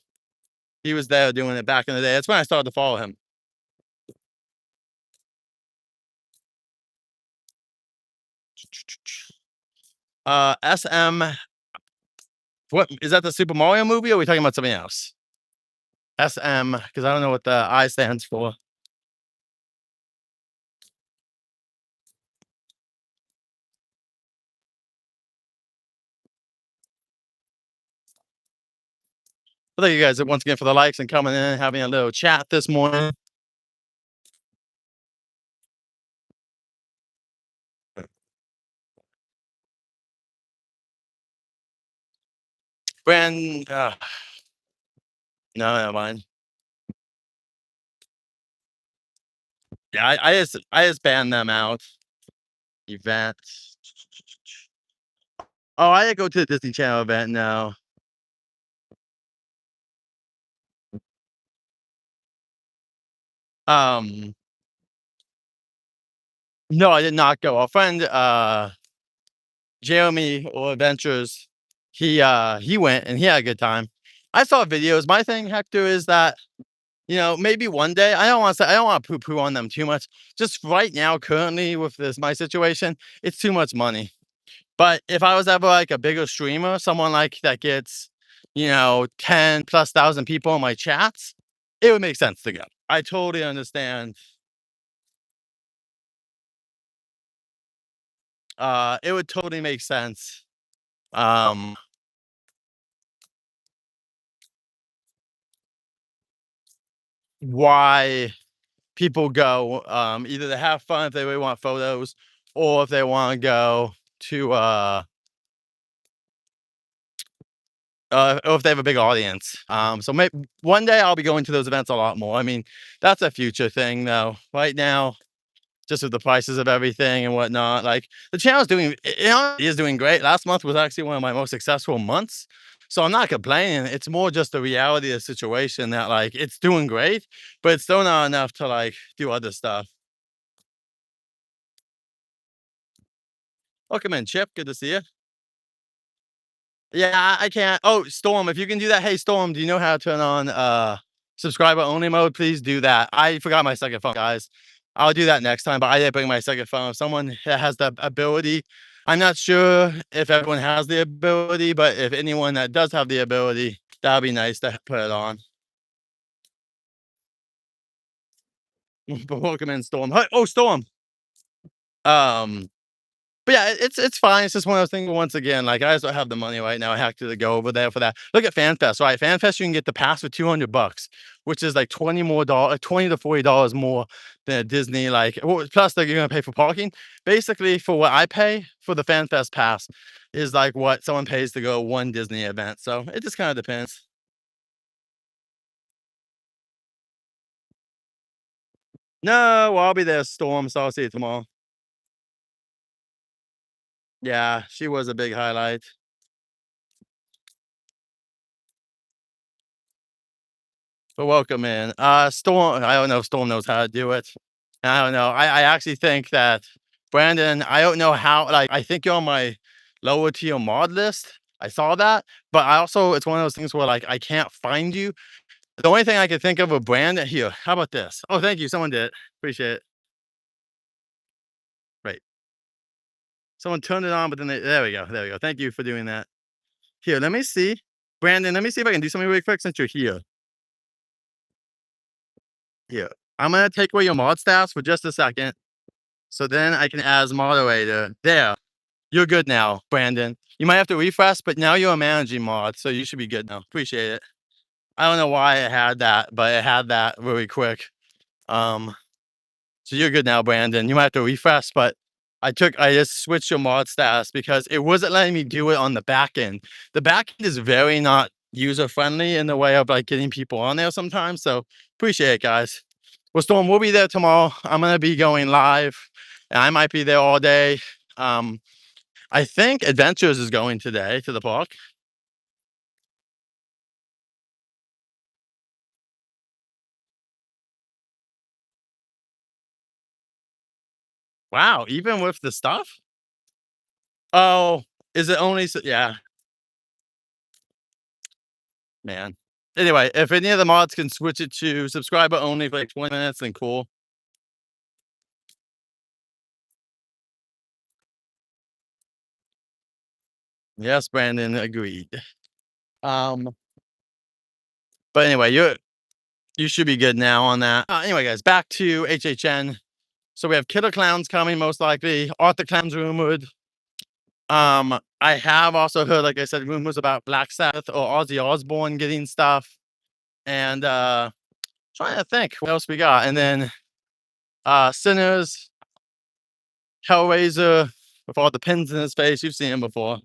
A: He was there doing it back in the day. That's when I started to follow him. SM. What is that? The Super Mario movie? Or are we talking about something else? SM, because I don't know what the I stands for. Well, thank you guys once again for the likes and coming in and having a little chat this morning. Brand, no, never mind. Yeah, I just banned them out. Event. Oh, I didn't go to the Disney Channel event. No. Um, no, I did not go. A friend, Jeremy or Adventures, he went and he had a good time. I saw videos. My thing, Hector, is that maybe one day. I don't want to poo-poo on them too much. Just right now, currently with this my situation, it's too much money. But if I was ever like a bigger streamer, someone like that gets, 10 plus thousand people in my chats, it would make sense to go. I totally understand. It would totally make sense. Um, why people go, either to have fun if they really want photos, or if they want to go to or if they have a big audience. So maybe one day I'll be going to those events a lot more. I mean, that's a future thing though. Right now, just with the prices of everything and whatnot, like the channel is doing great. Last month was actually one of my most successful months. So I'm not complaining. It's more just the reality of the situation that like it's doing great, but it's still not enough to like do other stuff. Welcome in, Chip. Good to see you. Yeah, I can't. Oh, Storm, if you can do that. Hey, Storm, do you know how to turn on subscriber only mode? Please do that. I forgot my second phone, guys. I'll do that next time, but I didn't bring my second phone. If someone has the ability, I'm not sure if everyone has the ability, but if anyone that does have the ability, that'd be nice to put it on. But welcome in, Storm. Oh, Storm. Um, But yeah, it's fine. It's just one of those things. Once again, like I just don't have the money right now. I have to go over there for that. Look at FanFest, right? FanFest, you can get the pass for $200, which is like $20 to $40 more than a Disney. Like plus, like, you're gonna pay for parking. Basically, for what I pay for the FanFest pass is like what someone pays to go one Disney event. So it just kind of depends. No, well, I'll be there, Storm. So I'll see you tomorrow. Yeah, she was a big highlight. But welcome in. Storm, I don't know if Storm knows how to do it. I don't know. I actually think that Brandon, I don't know how, like, I think you're on my lower tier mod list. I saw that, but I also, it's one of those things where like I can't find you. The only thing I can think of a Brandon here. How about this? Oh, thank you. Someone did it. Appreciate it. Right. Someone turned it on, but then there we go. There we go. Thank you for doing that. Here, let me see. Brandon, let me see if I can do something really quick since you're here. Here. I'm gonna take away your mod stats for just a second. So then I can add as moderator. There. You're good now, Brandon. You might have to refresh, but now you're a managing mod, so you should be good now. Appreciate it. I don't know why it had that, but it had that really quick. Um, so you're good now, Brandon. You might have to refresh, but I just switched your mod status because it wasn't letting me do it on the back end. The back end is very not user friendly in the way of like getting people on there sometimes. So appreciate it, guys. Well, Storm, we'll be there tomorrow. I'm gonna be going live, and I might be there all day. Um, I think Adventures is going today to the park. Wow, even with the stuff? Oh, is it only yeah, man. Anyway, if any of the mods can switch it to subscriber only for like 20 minutes, then cool. Yes, Brandon, agreed. Um, but anyway, you should be good now on that. Anyway, guys, back to HHN. So we have Killer Clowns coming most likely. Arthur Clowns rumored. I have also heard, like I said, rumors about Black Sabbath or Ozzy Osbourne getting stuff. And trying to think what else we got. And then Sinners, Hellraiser with all the pins in his face. You've seen him before.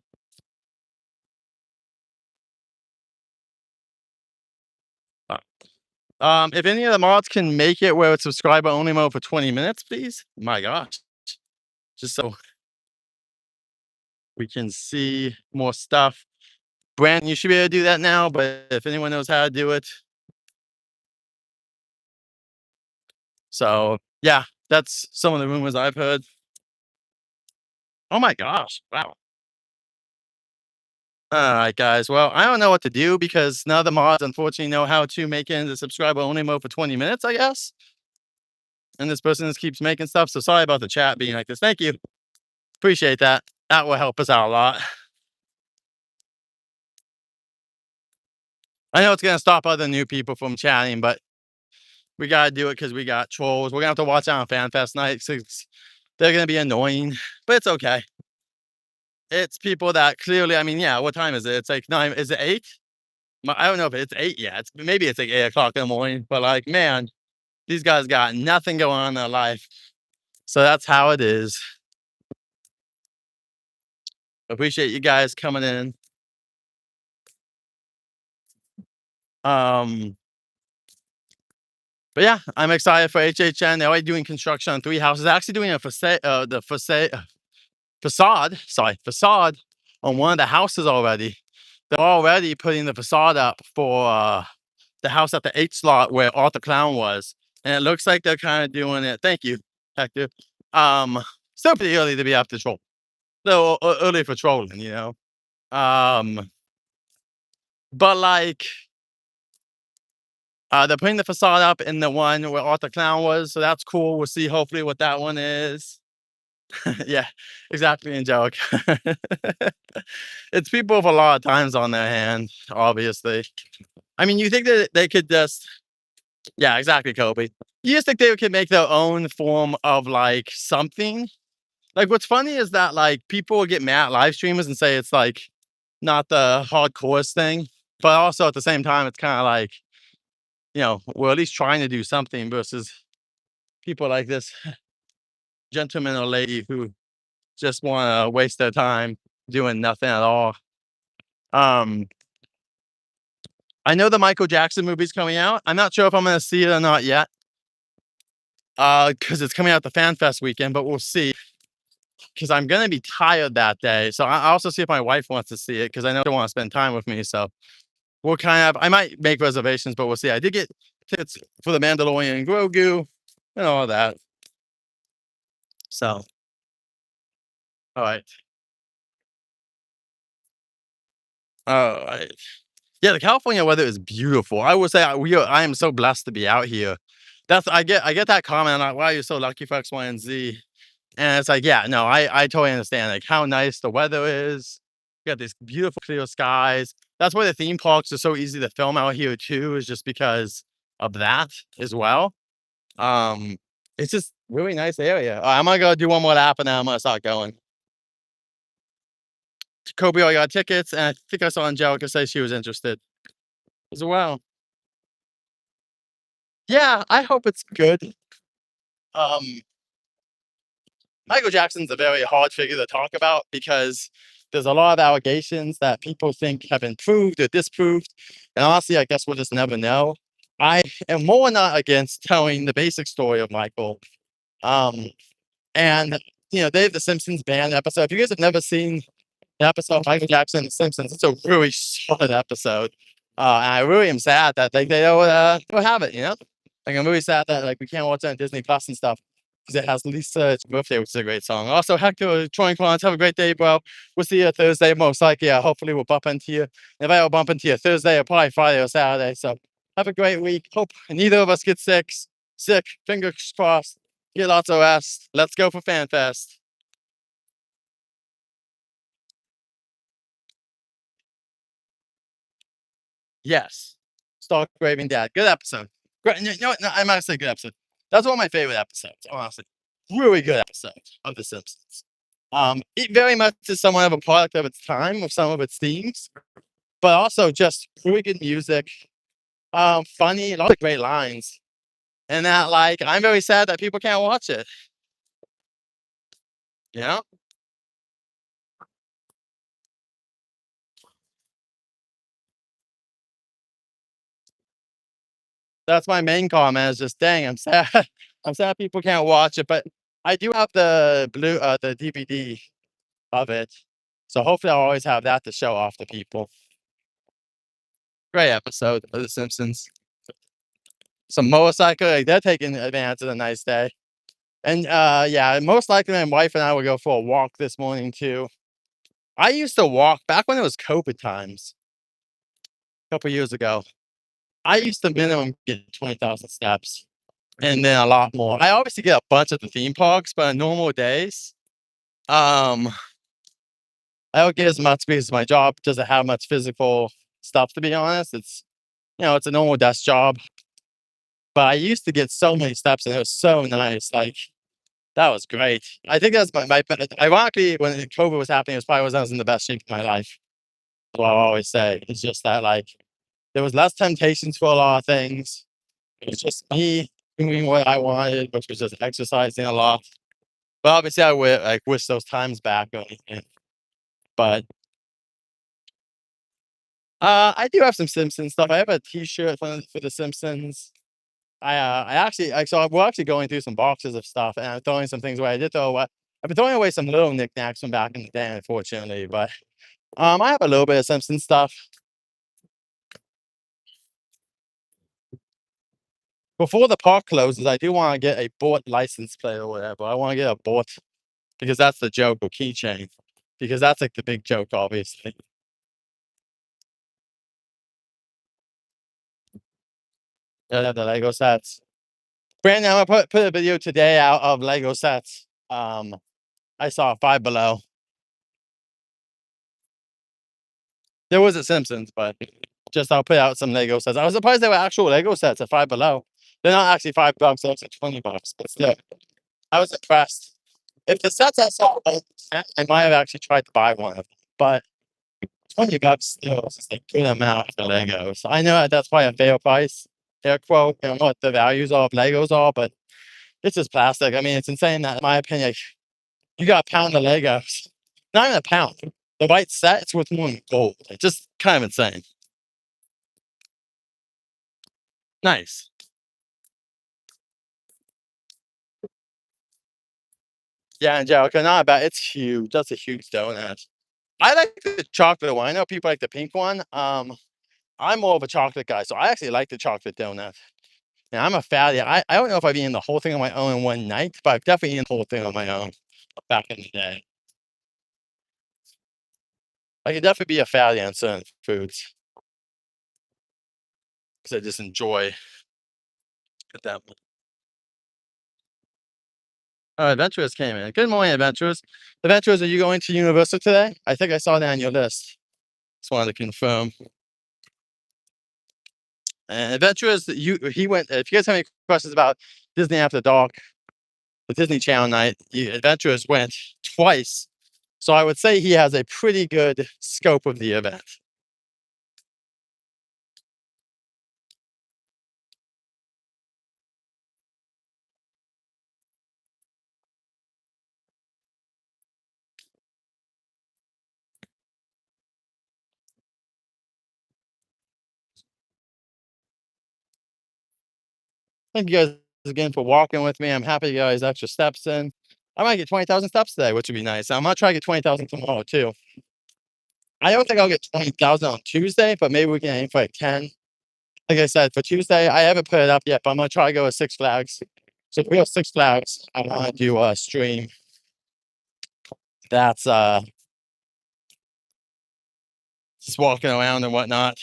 A: Uh, if any of the mods can make it where it's subscriber only mode for 20 minutes, please. My gosh. Just so we can see more stuff. Brandon, you should be able to do that now, but if anyone knows how to do it. So yeah, that's some of the rumors I've heard. Oh my gosh. Wow. All right, guys. Well, I don't know what to do because none of the mods unfortunately know how to make it into subscriber only mode for 20 minutes, I guess. And this person just keeps making stuff. So sorry about the chat being like this. Thank you. Appreciate that. That will help us out a lot. I know it's gonna stop other new people from chatting, but we gotta do it because we got trolls. We're gonna have to watch out on FanFest night. They're gonna be annoying, but it's okay. It's people that clearly, I mean, yeah, what time is it? It's like 9, is it 8? I don't know if it's 8 yet. Maybe it's like 8 o'clock in the morning, but like, man, these guys got nothing going on in their life. So that's how it is. Appreciate you guys coming in. Um, but yeah, I'm excited for HHN. They're already doing construction on 3 houses. They're actually doing a facade, facade on one of the houses already. They're already putting the facade up for the house at the 8 slot where Arthur Clown was. And it looks like they're kind of doing it. Thank you, Hector. Still pretty early to be after troll. So early for trolling, you know. But like they're putting the facade up in the one where Arthur Clown was, so that's cool. We'll see hopefully what that one is. Yeah, exactly, Angelic. It's people with a lot of times on their hand, obviously. I mean, you think that they could just, yeah, exactly, Kobe. You just think they could make their own form of like something. Like, what's funny is that like people will get mad at live streamers and say it's like not the hardcore thing, but also at the same time, it's kind of like, you know, we're at least trying to do something versus people like this gentleman or lady who just want to waste their time doing nothing at all. I know the Michael Jackson movie's coming out. I'm not sure if I'm going to see it or not yet. Because it's coming out the FanFest weekend, but we'll see. Because I'm going to be tired that day. So I also see if my wife wants to see it because I know they want to spend time with me. So we'll kind of I might make reservations, but we'll see. I did get tickets for the Mandalorian and Grogu and all that. So, all right. All right. Yeah, the California weather is beautiful. I would say I am so blessed to be out here. That's I get that comment like, "Wow, you're so lucky for X, Y, and Z." And it's like, yeah, no, I totally understand like how nice the weather is. You got these beautiful clear skies. That's why the theme parks are so easy to film out here too, is just because of that as well. Um, it's just really nice area. I'm gonna go do one more lap and then I'm gonna start going. Kobe, I got tickets, and I think I saw Angelica say she was interested as well. Yeah, I hope it's good. Um, Michael Jackson's a very hard figure to talk about because there's a lot of allegations that people think have been proved or disproved. And honestly, I guess we'll just never know. I am more not against telling the basic story of Michael. Um, and they have the Simpsons band episode. If you guys have never seen the episode of Michael Jackson and the Simpsons, it's a really solid episode. And I really am sad that they don't have it. Like I'm really sad that like we can't watch it on Disney Plus and stuff because it has Lisa's birthday, which is a great song. Also, Hector, Troy and Clarence, have a great day, bro. We'll see you Thursday, most likely. Hopefully, we'll bump into you. If I don't bump into you Thursday, or probably Friday or Saturday. So have a great week. Hope neither of us get sick. Sick. Fingers crossed. Get lots of rest. Let's go for FanFest. Yes. Stark Raving Dad. Good episode. Great. You know what? No, I might say good episode. That's one of my favorite episodes, honestly. Really good episode of The Simpsons. It very much is somewhat of a product of its time with some of its themes, but also just really good music, funny, a lot of great lines. And that, like, I'm very sad that people can't watch it. You know? That's my main comment is just, dang, I'm sad. I'm sad people can't watch it, but I do have the DVD of it. So hopefully I'll always have that to show off to people. Great episode of The Simpsons. Some motorcycle, like they're taking advantage of the nice day. And yeah, most likely my wife and I will go for a walk this morning too. I used to walk back when it was COVID times, a couple years ago. I used to minimum get 20,000 steps and then a lot more. I obviously get a bunch at the theme parks, but on normal days, um, I don't get as much because my job doesn't have much physical stuff to be honest. It's a normal desk job. But I used to get so many steps and it was so nice. Like that was great. I think that's my ironically when COVID was happening, it was probably when I was in the best shape of my life. That's what I always say. It's just that like there was less temptations for a lot of things. It was just me doing what I wanted, which was just exercising a lot. But obviously I would like wish those times back or anything. But I do have some Simpsons stuff. I have a T-shirt for the Simpsons. I actually so we're actually going through some boxes of stuff, and I'm throwing some things away. I did throw away. I've been throwing away some little knickknacks from back in the day, unfortunately. But I have a little bit of Simpson stuff. Before the park closes, I do want to get a bought license plate or whatever. I want to get a bought because that's the joke or keychain because that's like the big joke, obviously. Yeah, the Lego sets. Brandon, I'm gonna put a video today out of Lego sets. I saw Five Below. There was a Simpsons, but just I'll put out some Lego sets. I was surprised they were actual Lego sets at Five Below. They're not actually $5, they're actually $20, but still, I was impressed. If the sets I saw, I might have actually tried to buy one of them, but $20 still is just a good amount for Legos. I know that's probably a fair price, air quote, what the values of Legos are, but it's just plastic. I mean, it's insane that, in my opinion, you got a pound of Legos. Not even a pound. The white set, it's worth more than gold. It's just kind of insane. Nice. Yeah, Angelica, not bad. It's huge. That's a huge donut. I like the chocolate one. I know people like the pink one. I'm more of a chocolate guy, so I actually like the chocolate donut. And I'm a fatty. I don't know if I've eaten the whole thing on my own in one night, but I've definitely eaten the whole thing on my own back in the day. I could definitely be a fatty on certain foods because I just enjoy them. Adventurers came in. Good morning, adventurers. Adventurers, are you going to Universal today? I think I saw that on your list. Just wanted to confirm. And adventurers, he went. If you guys have any questions about Disney After Dark, the Disney Channel night, adventurers went twice. So I would say he has a pretty good scope of the event. Thank you guys again for walking with me. I'm happy you guys extra steps in. I might get 20,000 steps today, which would be nice. I'm gonna try to get 20,000 tomorrow too. I don't think I'll get 20,000 on Tuesday, but maybe we can aim for like 10. Like I said, for Tuesday, I haven't put it up yet, but I'm gonna try to go with Six Flags. So if we go Six Flags, I want to do a stream that's just walking around and whatnot.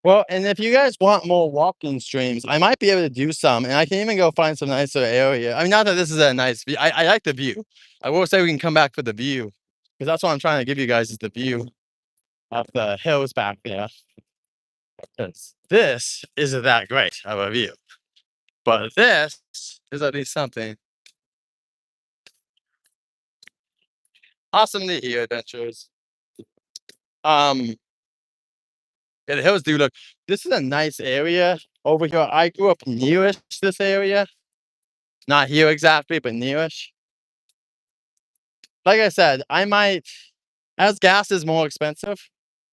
A: Well, and if you guys want more walking streams, I might be able to do some, and I can even go find some nicer area. I mean, not that this is a nice view. I like the view. I will say we can come back for the view because that's what I'm trying to give you guys is the view of the hills back there. 'Cause this isn't that great of a view, but this is at least something. Awesome to hear, adventures. Um, yeah, the hills do look. This is a nice area over here. I grew up nearish this area, not here exactly, but nearish. Like I said, I might, as gas is more expensive,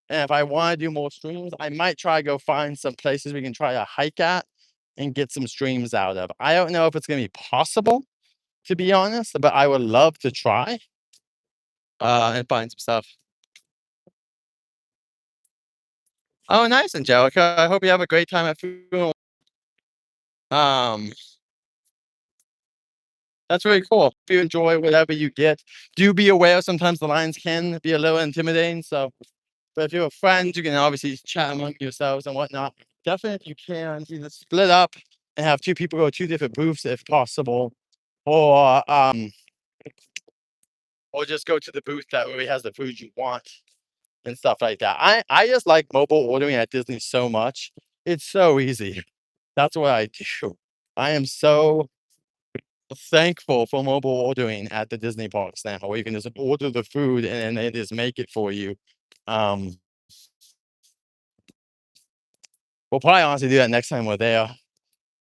A: and if I want to do more streams, I might try to go find some places we can try to hike at and get some streams out of. I don't know if it's gonna be possible, to be honest, but I would love to try and find some stuff. Oh, nice, Angelica. I hope you have a great time at food. Um, that's really cool. If you enjoy whatever you get, do be aware sometimes the lines can be a little intimidating. So, but if you're friends, you can obviously chat among yourselves and whatnot. Definitely, if you can, either split up and have two people go to two different booths if possible, or or just go to the booth that really has the food you want and stuff like that. I just like mobile ordering at Disney so much. It's so easy. That's what I do. I am so thankful for mobile ordering at the Disney parks now, where you can just order the food and then they just make it for you. Um, we'll probably honestly do that next time we're there.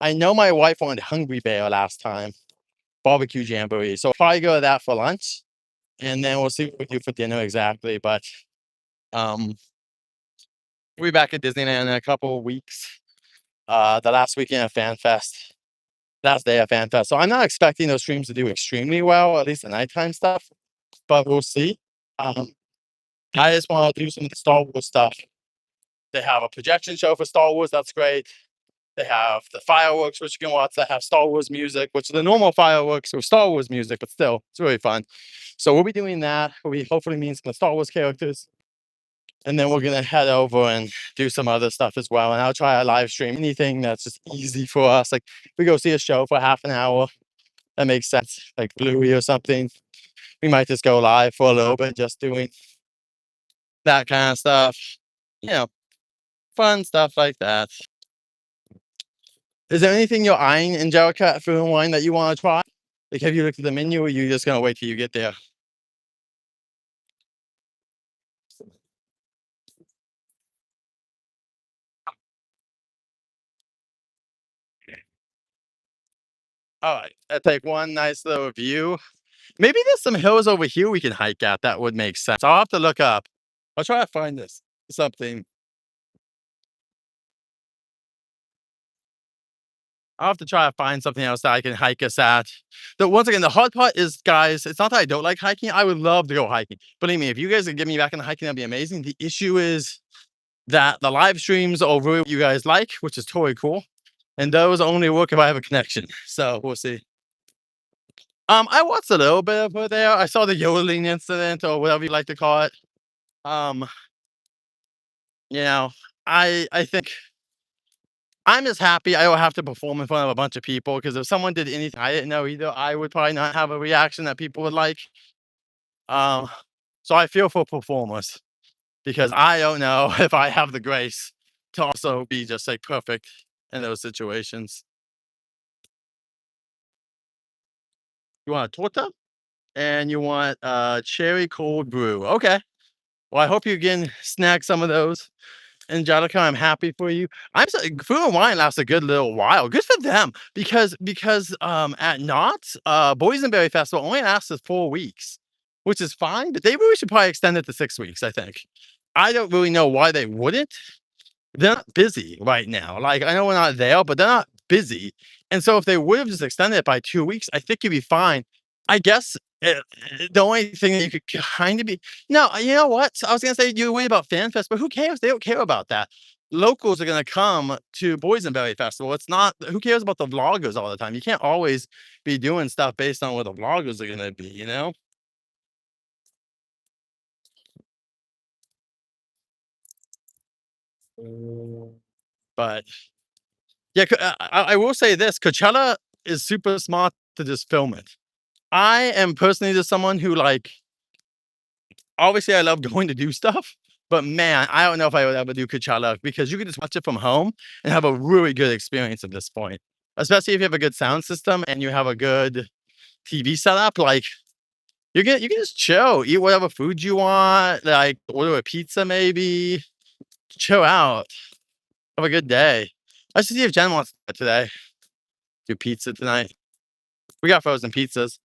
A: I know my wife wanted Hungry Bear last time, barbecue jamboree. So we'll probably go to that for lunch, and then we'll see what we do for dinner exactly. But um, we'll be back at Disneyland in a couple of weeks. The last weekend of Fan Fest, last day of Fan Fest. So I'm not expecting those streams to do extremely well, at least the nighttime stuff, but we'll see. Um, I just want to do some of the Star Wars stuff. They have a projection show for Star Wars. That's great. They have the fireworks, which you can watch, that have Star Wars music, which are the normal fireworks with Star Wars music, but still, it's really fun. So we'll be doing that. We'll be hopefully meeting some of the Star Wars characters. And then we're gonna head over and do some other stuff as well. And I'll try a live stream, anything that's just easy for us. Like we go see a show for half an hour. That makes sense. Like Bluey or something. We might just go live for a little bit, just doing that kind of stuff. You know, fun stuff like that. Is there anything you're eyeing, Angelica, at Food and Wine that you want to try? Like, have you looked at the menu, or you just gonna wait till you get there? All right, I take one nice little view. Maybe there's some hills over here we can hike at that would make sense. I'll have to look up. I'll try to find this something. I'll have to try to find something else that I can hike us at. The once again, the hard part is, guys, it's not that I don't like hiking. I would love to go hiking. Believe me, if you guys could get me back into hiking, that'd be amazing. The issue is that the live streams are really what you guys like, which is totally cool. And those only work if I have a connection. So we'll see. I watched a little bit of it there. I saw the yodeling incident or whatever you like to call it. Um, you know, I think I'm just happy I don't have to perform in front of a bunch of people because if someone did anything I didn't know either, I would probably not have a reaction that people would like. Um, so I feel for performers because I don't know if I have the grace to also be just like perfect in those situations. You want a torta and you want a cherry cold brew. Okay. Well, I hope you can snag some of those. Angelica, I'm happy for you. I'm so Food and Wine lasts a good little while. Good for them because at Knott's, Boysenberry Festival only lasts us 4 weeks, which is fine, but they really should probably extend it to 6 weeks, I think. I don't really know why they wouldn't. They're not busy right now. Like, I know we're not there, but they're not busy. And so if they would have just extended it by 2 weeks, I think you'd be fine. I guess the only thing that you could kind of be no, you know what? I was gonna say you're worried about FanFest, but who cares? They don't care about that. Locals are gonna come to Boysenberry Festival. It's not who cares about the vloggers all the time? You can't always be doing stuff based on what the vloggers are gonna be, you know? But yeah, I will say this, Coachella is super smart to just film it. I am personally just someone who, like obviously, I love going to do stuff, but man, I don't know if I would ever do Coachella because you can just watch it from home and have a really good experience at this point, especially if you have a good sound system and you have a good TV setup, like, you can just chill, eat whatever food you want, like, order a pizza maybe, chill out, have a good day. I should see if Jen wants to today. Do pizza tonight. We got frozen pizzas.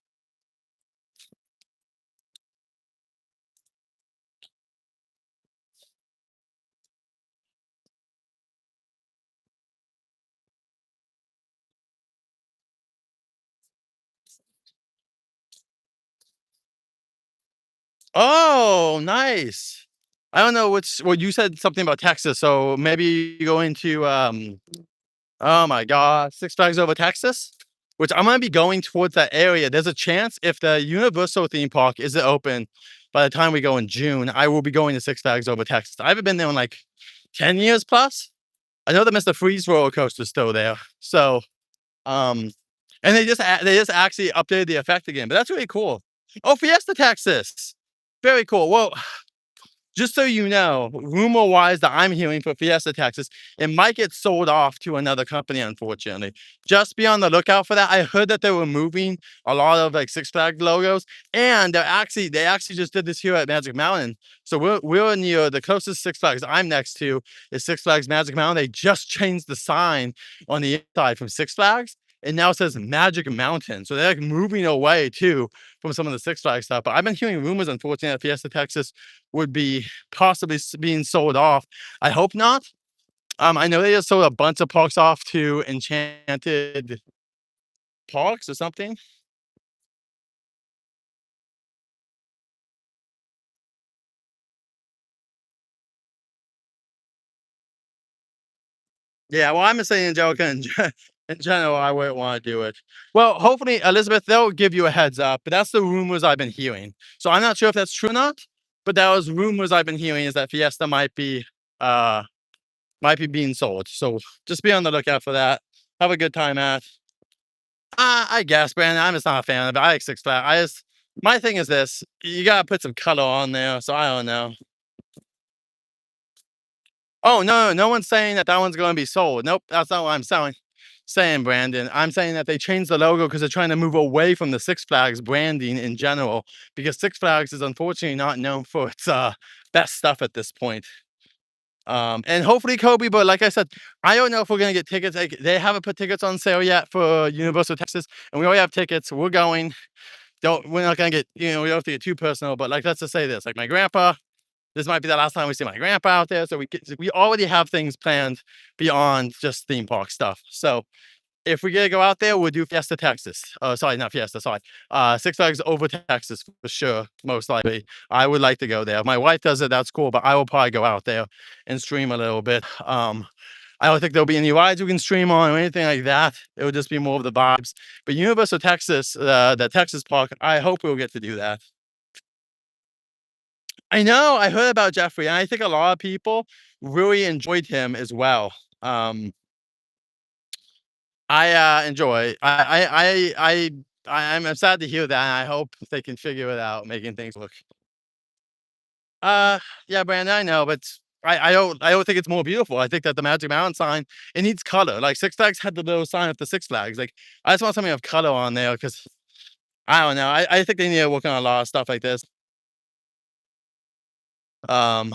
A: Oh, nice. I don't know what's well, you said something about Texas, so maybe you go into, oh my god, Six Flags Over Texas? Which I'm gonna be going towards that area. There's a chance if the Universal theme park isn't open by the time we go in June, I will be going to Six Flags Over Texas. I haven't been there in, like, 10 years plus. I know the Mr. Freeze roller coaster is still there. So, um, and they just actually updated the effect again, but that's really cool. Oh, Fiesta Texas. Very cool. Well, just so you know, rumor wise that I'm hearing for Fiesta Texas, it might get sold off to another company, unfortunately. Just be on the lookout for that. I heard that they were moving a lot of like Six Flags logos, and they actually just did this here at Magic Mountain. So we're near the closest Six Flags I'm next to is Six Flags Magic Mountain. They just changed the sign on the inside from Six Flags. And now it says Magic Mountain. So they're like moving away too from some of the Six Flags stuff. But I've been hearing rumors, unfortunately, that Fiesta Texas would be possibly being sold off. I hope not. I know they just sold a bunch of parks off to Enchanted Parks or something. Yeah, well, I'm just saying, Angelica, in general, I wouldn't want to do it. Well, hopefully, Elizabeth, they'll give you a heads up, but that's the rumors I've been hearing. So I'm not sure if that's true or not, but that was rumors I've been hearing is that Fiesta uh might be being sold. So just be on the lookout for that. Have a good time at. I guess, Brandon. I'm just not a fan of it. I like Six Flags. My thing is this: you gotta put some color on there. So I don't know. Oh no, no one's saying that one's going to be sold. Nope, that's not what I'm saying, Brandon. I'm saying that they changed the logo because they're trying to move away from the Six Flags branding in general. Because Six Flags is unfortunately not known for its best stuff at this point. And hopefully Kobe, but like I said, I don't know if we're gonna get tickets. Like, they haven't put tickets on sale yet for Universal Texas, and we already have tickets. We're going. we're not gonna get, we don't have to get too personal, but like, let's just say this, like my grandpa, this might be the last time we see my grandpa out there. So we already have things planned beyond just theme park stuff. So if we get to go out there, we'll do Fiesta Texas. Sorry, not Fiesta, sorry. Six Flags over Texas for sure, most likely. I would like to go there. If my wife does it, that's cool, but I will probably go out there and stream a little bit. I don't think there'll be any rides we can stream on or anything like that. It would just be more of the vibes. But Universal Texas, the Texas park, I hope we'll get to do that. I know, I heard about Jeffrey, and I think a lot of people really enjoyed him as well. Um, enjoy. I'm sad to hear that, and I hope they can figure it out, making things look. Uh, yeah, Brandon, I know, but I don't think it's more beautiful. I think that the Magic Mountain sign, it needs color. Like Six Flags had the little sign up the Six Flags. Like I just want something of color on there because I don't know. I think they need to work on a lot of stuff like this. Um,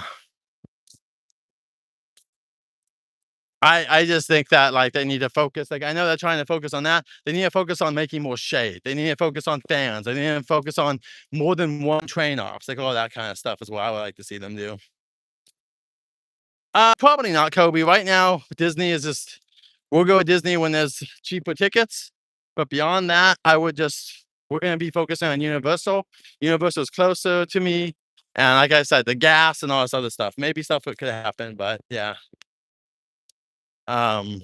A: I just think that like they need to focus. Like I know they're trying to focus on that. They need to focus on making more shade. They need to focus on fans. They need to focus on more than one train ops. Like all that kind of stuff is what I would like to see them do. Probably not Kobe. Right now, Disney is just we'll go to Disney when there's cheaper tickets. But beyond that, I would just we're gonna be focusing on Universal. Universal is closer to me. And like I said, the gas and all this other stuff. Maybe stuff that could happen, but yeah. Um,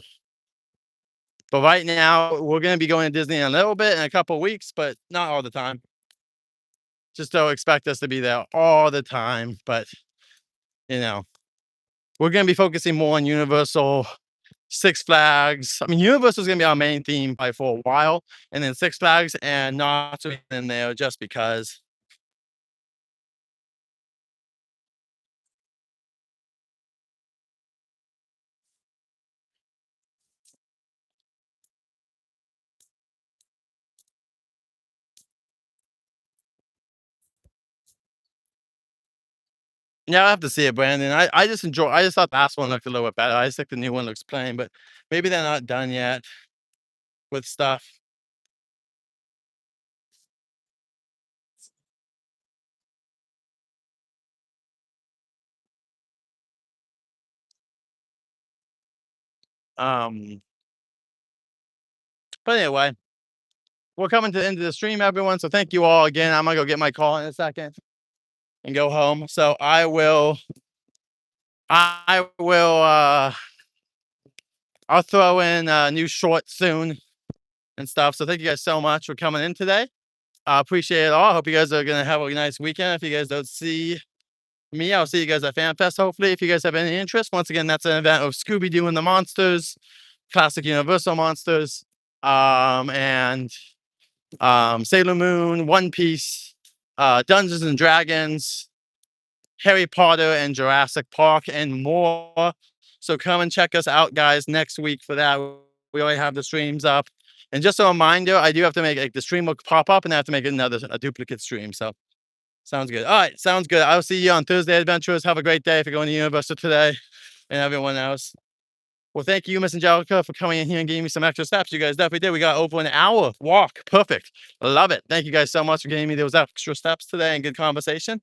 A: but right now we're gonna be going to Disney in a little bit in a couple of weeks, but not all the time. Just don't expect us to be there all the time. But you know, we're gonna be focusing more on Universal, Six Flags. I mean, Universal is gonna be our main theme probably for a while, and then Six Flags and not in there just because. Yeah, I have to see it, Brandon. I just enjoy. I just thought the last one looked a little bit better. I just think the new one looks plain, but maybe they're not done yet with stuff. Um, but anyway, we're coming to the end of the stream, everyone. So thank you all again. I'm gonna go get my call in a second and go home. So I will I'll throw in a new short soon and stuff. So thank you guys so much for coming in today. I appreciate it all. I hope you guys are gonna have a nice weekend. If you guys don't see me, I'll see you guys at FanFest. Hopefully, if you guys have any interest, once again, that's an event of Scooby Doo and the Monsters, classic Universal monsters, and Sailor Moon, One Piece, Dungeons and Dragons, Harry Potter, and Jurassic Park, and more. So come and check us out, guys, next week for that. We already have the streams up. And just a reminder, I do have to make like the stream will pop up, and I have to make a duplicate stream. So sounds good. All right, sounds good. I'll see you on Thursday Adventures. Have a great day if you're going to Universal today, and everyone else. Well, thank you, Miss Angelica, for coming in here and giving me some extra steps. You guys definitely did. We got over an hour walk. Perfect. Love it. Thank you guys so much for giving me those extra steps today and good conversation.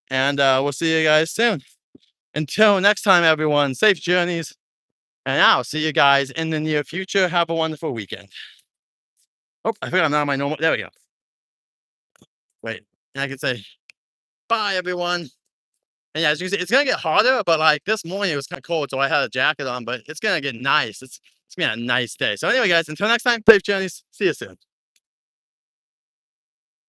A: And we'll see you guys soon. Until next time, everyone, safe journeys. And I'll see you guys in the near future. Have a wonderful weekend. Oh, I think I'm not on my normal. There we go. Wait, and I can say bye, everyone. And yeah, as you can see, it's gonna get harder, but like this morning it was kind of cold, so I had a jacket on, but it's gonna get nice. It's gonna be a nice day. So anyway, guys, until next time, safe journeys. See you soon.